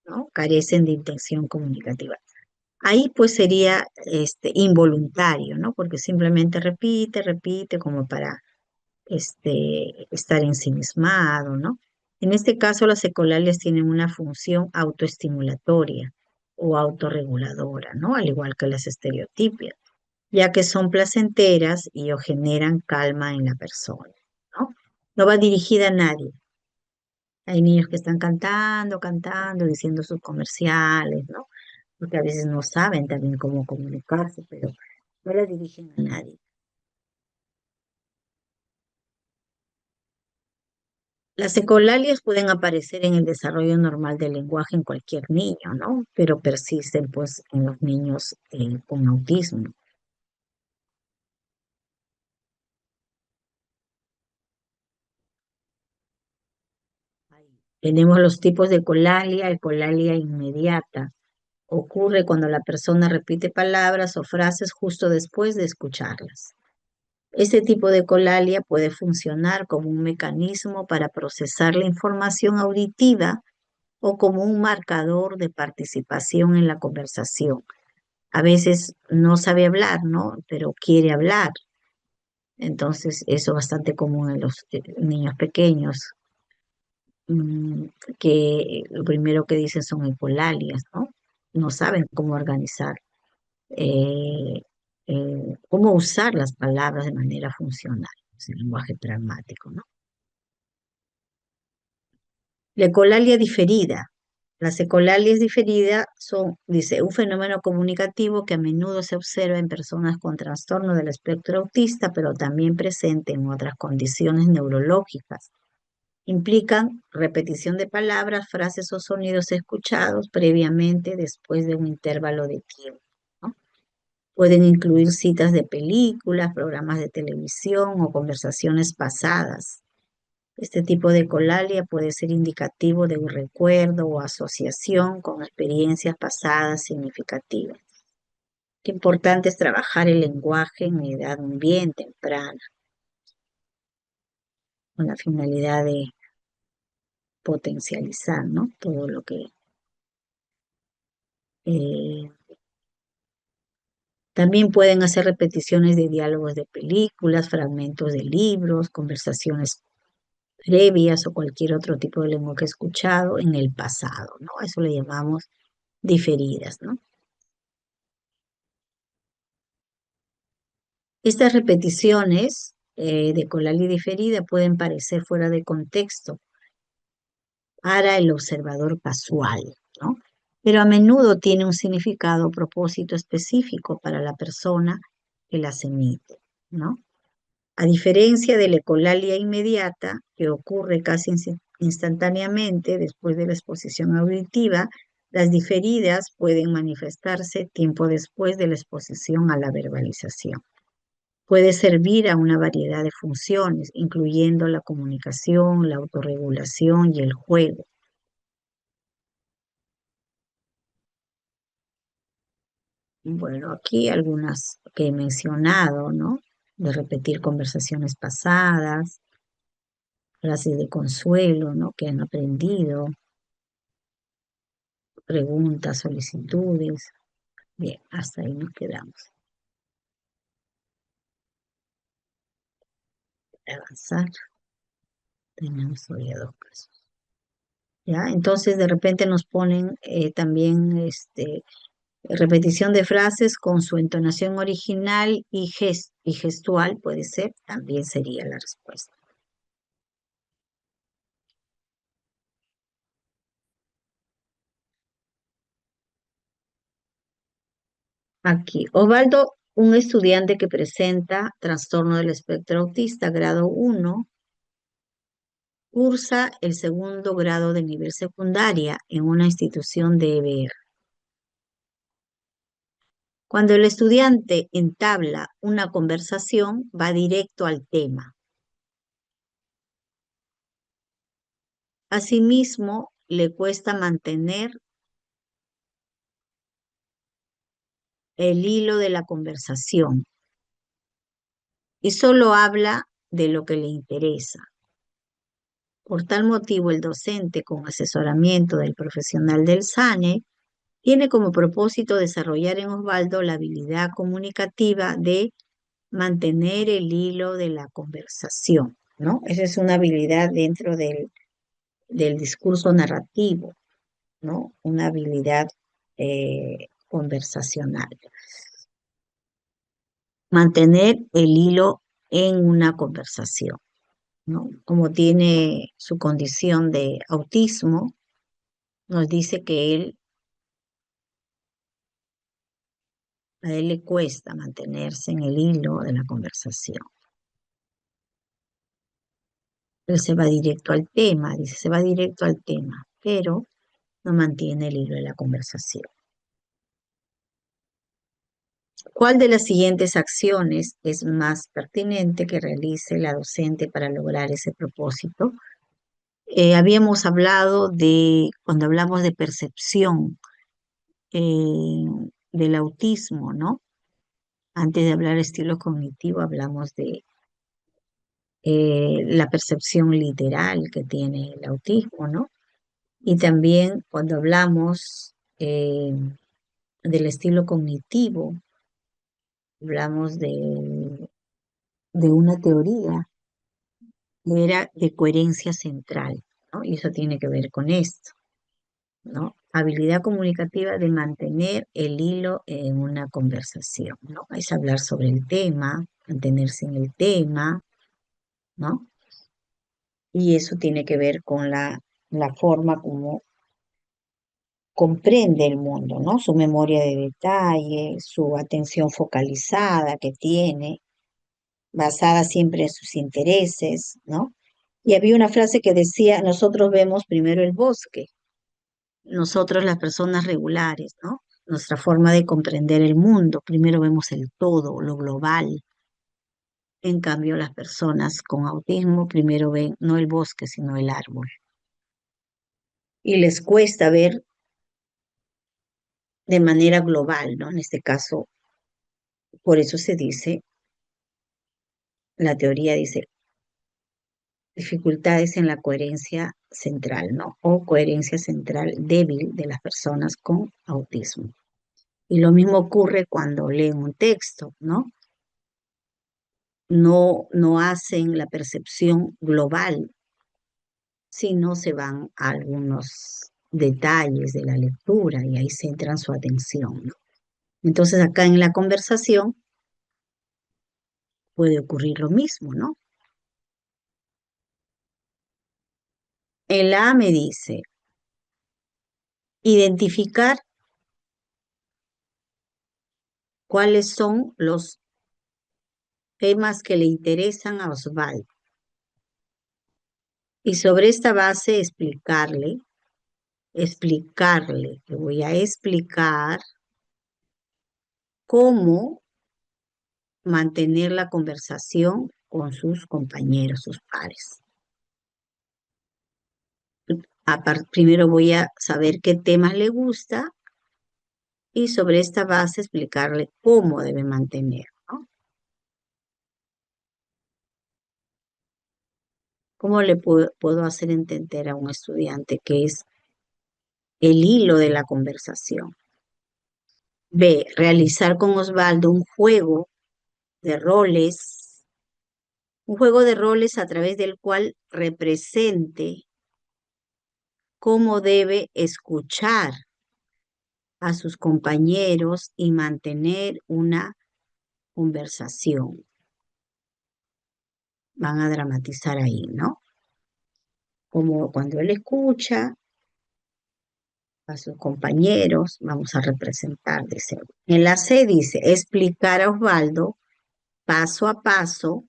¿no? Carecen de intención comunicativa. Ahí pues sería involuntario, ¿no? Porque simplemente repite, repite como para estar ensimismado, ¿no? En este caso las ecolalias tienen una función autoestimulatoria o autorreguladora, ¿no? Al igual que las estereotipias ya que son placenteras y o generan calma en la persona, ¿no? No va dirigida a nadie. Hay niños que están cantando, cantando, diciendo sus comerciales, ¿no? Porque a veces no saben también cómo comunicarse, pero no la dirigen a nadie. Las ecolalias pueden aparecer en el desarrollo normal del lenguaje en cualquier niño, ¿no? Pero persisten pues en los niños con autismo. Tenemos los tipos de ecolalia inmediata. Ocurre cuando la persona repite palabras o frases justo después de escucharlas. Este tipo de ecolalia puede funcionar como un mecanismo para procesar la información auditiva o como un marcador de participación en la conversación. A veces no sabe hablar, ¿no? Pero quiere hablar. Entonces, eso es bastante común en los niños pequeños, mm, que lo primero que dicen son ecolalias, ¿no? No saben cómo organizar, eh, cómo usar las palabras de manera funcional, es el lenguaje pragmático, ¿no? La ecolalia diferida. Las ecolalias diferidas son, dice, un fenómeno comunicativo que a menudo se observa en personas con trastorno del espectro autista, pero también presente en otras condiciones neurológicas. Implican repetición de palabras, frases o sonidos escuchados previamente después de un intervalo de tiempo, ¿no? Pueden incluir citas de películas, programas de televisión o conversaciones pasadas. Este tipo de colalia puede ser indicativo de un recuerdo o asociación con experiencias pasadas significativas. Qué importante es trabajar el lenguaje en edad bien temprana, con la finalidad de potencializar, ¿no? Todo lo que... eh, también pueden hacer repeticiones de diálogos de películas, fragmentos de libros, conversaciones previas o cualquier otro tipo de lenguaje escuchado en el pasado, ¿no? Eso le llamamos diferidas, ¿no? Estas repeticiones de colalia diferida pueden parecer fuera de contexto para el observador casual, ¿no? Pero a menudo tiene un significado o propósito específico para la persona que las emite, ¿no? A diferencia de la ecolalia inmediata, que ocurre casi instantáneamente después de la exposición auditiva, las diferidas pueden manifestarse tiempo después de la exposición a la verbalización. Puede servir a una variedad de funciones, incluyendo la comunicación, la autorregulación y el juego. Bueno, aquí algunas que he mencionado, ¿no? De repetir conversaciones pasadas, frases de consuelo, ¿no? Que han aprendido, preguntas, solicitudes. Bien, hasta ahí nos quedamos. Para avanzar, tenemos hoy a dos casos. ¿Ya? Entonces, de repente nos ponen también repetición de frases con su entonación original y gestual, puede ser, también sería la respuesta. Aquí, Osvaldo, un estudiante que presenta trastorno del espectro autista grado 1, cursa el segundo grado de nivel secundaria en una institución de EBR. Cuando el estudiante entabla una conversación, va directo al tema. Asimismo, le cuesta mantener el hilo de la conversación y solo habla de lo que le interesa. Por tal motivo, el docente, con asesoramiento del profesional del SANE, tiene como propósito desarrollar en Osvaldo la habilidad comunicativa de mantener el hilo de la conversación, ¿no? Esa es una habilidad dentro del discurso narrativo, ¿no? Una habilidad conversacional. Mantener el hilo en una conversación, ¿no? Como tiene su condición de autismo, nos dice que a él le cuesta mantenerse en el hilo de la conversación. Él se va directo al tema, dice, se va directo al tema, pero no mantiene el hilo de la conversación. ¿Cuál de las siguientes acciones es más pertinente que realice la docente para lograr ese propósito? Habíamos hablado cuando hablamos de percepción eh, del autismo, ¿no? Antes de hablar de estilo cognitivo, hablamos de la percepción literal que tiene el autismo, ¿no? Y también cuando hablamos del estilo cognitivo, hablamos de una teoría que era de coherencia central, ¿no? Y eso tiene que ver con esto, ¿no? Habilidad comunicativa de mantener el hilo en una conversación, ¿no? Es hablar sobre el tema, mantenerse en el tema, ¿no? Y eso tiene que ver con la forma como comprende el mundo, ¿no? Su memoria de detalle, su atención focalizada que tiene, basada siempre en sus intereses, ¿no? Y había una frase que decía, nosotros vemos primero el bosque, nosotros las personas regulares, ¿no? Nuestra forma de comprender el mundo, primero vemos el todo, lo global. En cambio, las personas con autismo primero ven no el bosque, sino el árbol. Y les cuesta ver de manera global, ¿no? En este caso, por eso se dice, la teoría dice, dificultades en la coherencia central, ¿no? O coherencia central débil de las personas con autismo. Y lo mismo ocurre cuando leen un texto, ¿no? No hacen la percepción global, sino se van a algunos detalles de la lectura y ahí centran su atención, ¿no? Entonces acá en la conversación puede ocurrir lo mismo, ¿no? El A me dice, identificar cuáles son los temas que le interesan a Osvaldo y sobre esta base le voy a explicar cómo mantener la conversación con sus compañeros, sus pares. Primero voy a saber qué temas le gusta y sobre esta base explicarle cómo debe mantener, ¿no? ¿Cómo le puedo hacer entender a un estudiante que es el hilo de la conversación? B, realizar con Osvaldo un juego de roles a través del cual represente cómo debe escuchar a sus compañeros y mantener una conversación. Van a dramatizar ahí, ¿no? Como cuando él escucha a sus compañeros, vamos a representar, dice. En la C dice, explicar a Osvaldo paso a paso,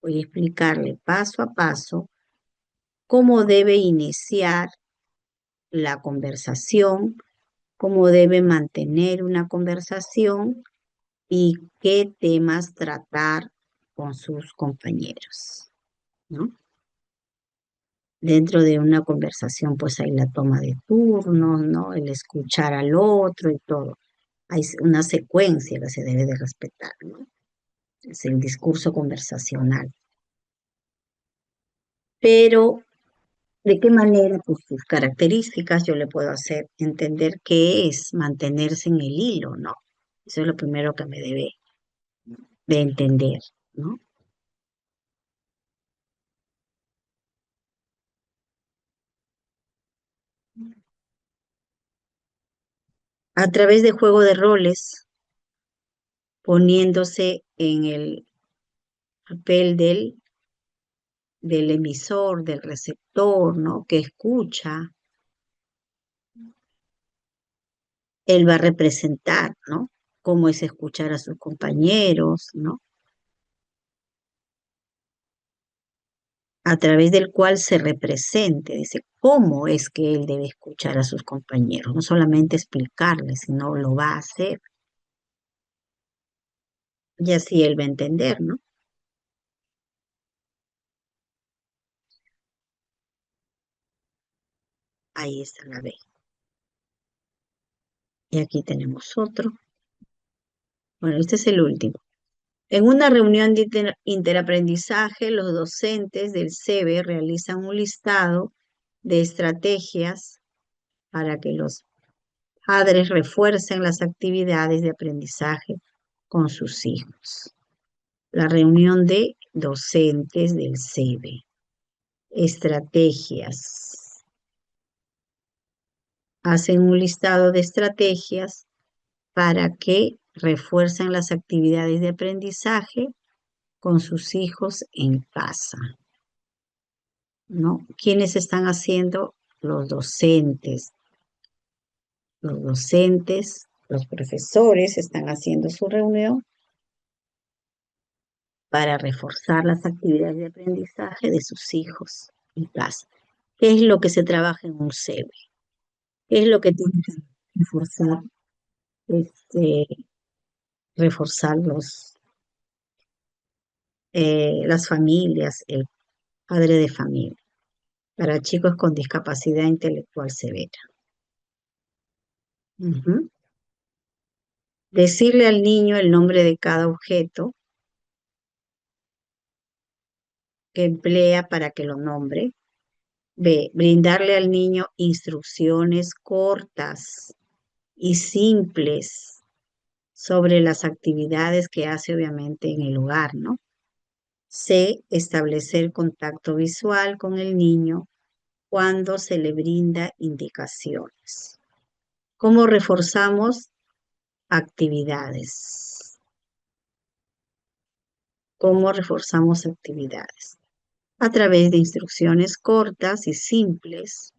voy a explicarle paso a paso cómo debe iniciar la conversación, cómo debe mantener una conversación y qué temas tratar con sus compañeros, ¿no? Dentro de una conversación, pues hay la toma de turnos, ¿no? El escuchar al otro y todo. Hay una secuencia que se debe de respetar, ¿no? Es el discurso conversacional. Pero, ¿de qué manera? Pues sus características yo le puedo hacer entender qué es mantenerse en el hilo, ¿no? Eso es lo primero que me debe de entender, ¿no? A través de juego de roles, poniéndose en el papel del emisor, del receptor, ¿no? Que escucha, él va a representar, ¿no? Cómo es escuchar a sus compañeros, ¿no? A través del cual se represente, dice, cómo es que él debe escuchar a sus compañeros, no solamente explicarles, sino lo va a hacer, y así él va a entender, ¿no? Ahí está la B. Y aquí tenemos otro. Bueno, este es el último. En una reunión de interaprendizaje, los docentes del CEBE realizan un listado de estrategias para que los padres refuercen las actividades de aprendizaje con sus hijos. La reunión de docentes del CEBE. Estrategias. Hacen un listado de estrategias para que refuercen las actividades de aprendizaje con sus hijos en casa, ¿no? ¿Quiénes están haciendo? Los docentes Los docentes, los profesores están haciendo su reunión para reforzar las actividades de aprendizaje de sus hijos en casa. ¿Qué es lo que se trabaja en un CEBE? ¿Qué es lo que tiene que reforzar, este, reforzar las familias, el padre de familia, para chicos con discapacidad intelectual severa? Ujú. Decirle al niño el nombre de cada objeto que emplea para que lo nombre. B, brindarle al niño instrucciones cortas y simples sobre las actividades que hace obviamente en el hogar, ¿no? C, establecer contacto visual con el niño cuando se le brinda indicaciones. ¿Cómo reforzamos actividades? ¿Cómo reforzamos actividades? A través de instrucciones cortas y simples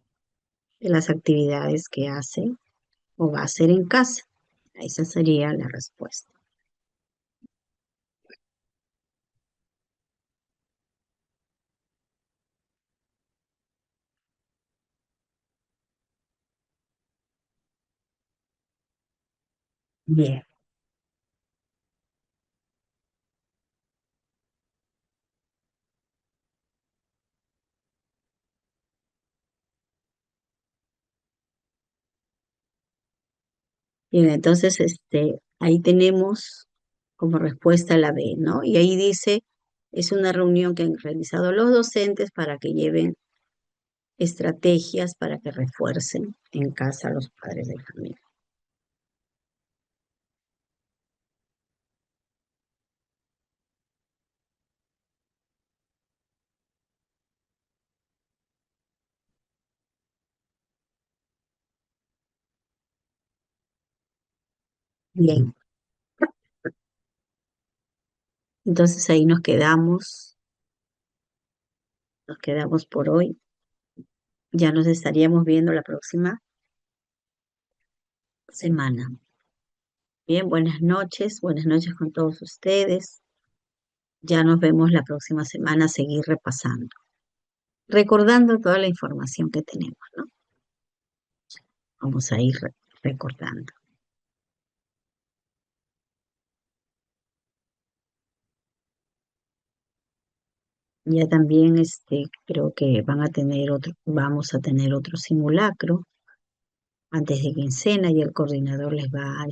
de las actividades que hace o va a hacer en casa. Esa sería la respuesta. Bien. Bien, entonces ahí tenemos como respuesta la B, ¿no? Y ahí dice, es una reunión que han realizado los docentes para que lleven estrategias para que refuercen en casa a los padres de familia. Bien, entonces ahí nos quedamos por hoy. Ya nos estaríamos viendo la próxima semana. Bien, buenas noches con todos ustedes. Ya nos vemos la próxima semana a seguir repasando, recordando toda la información que tenemos, ¿no? Vamos a ir recordando. Ya también creo que vamos a tener otro simulacro antes de quincena y el coordinador les va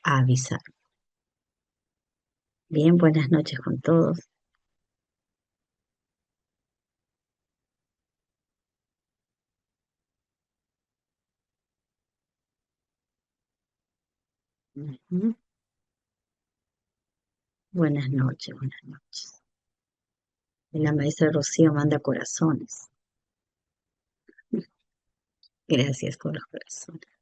a avisar. Bien, buenas noches con todos. Ujú. Buenas noches, buenas noches. La maestra Rocío manda corazones. Gracias por los corazones.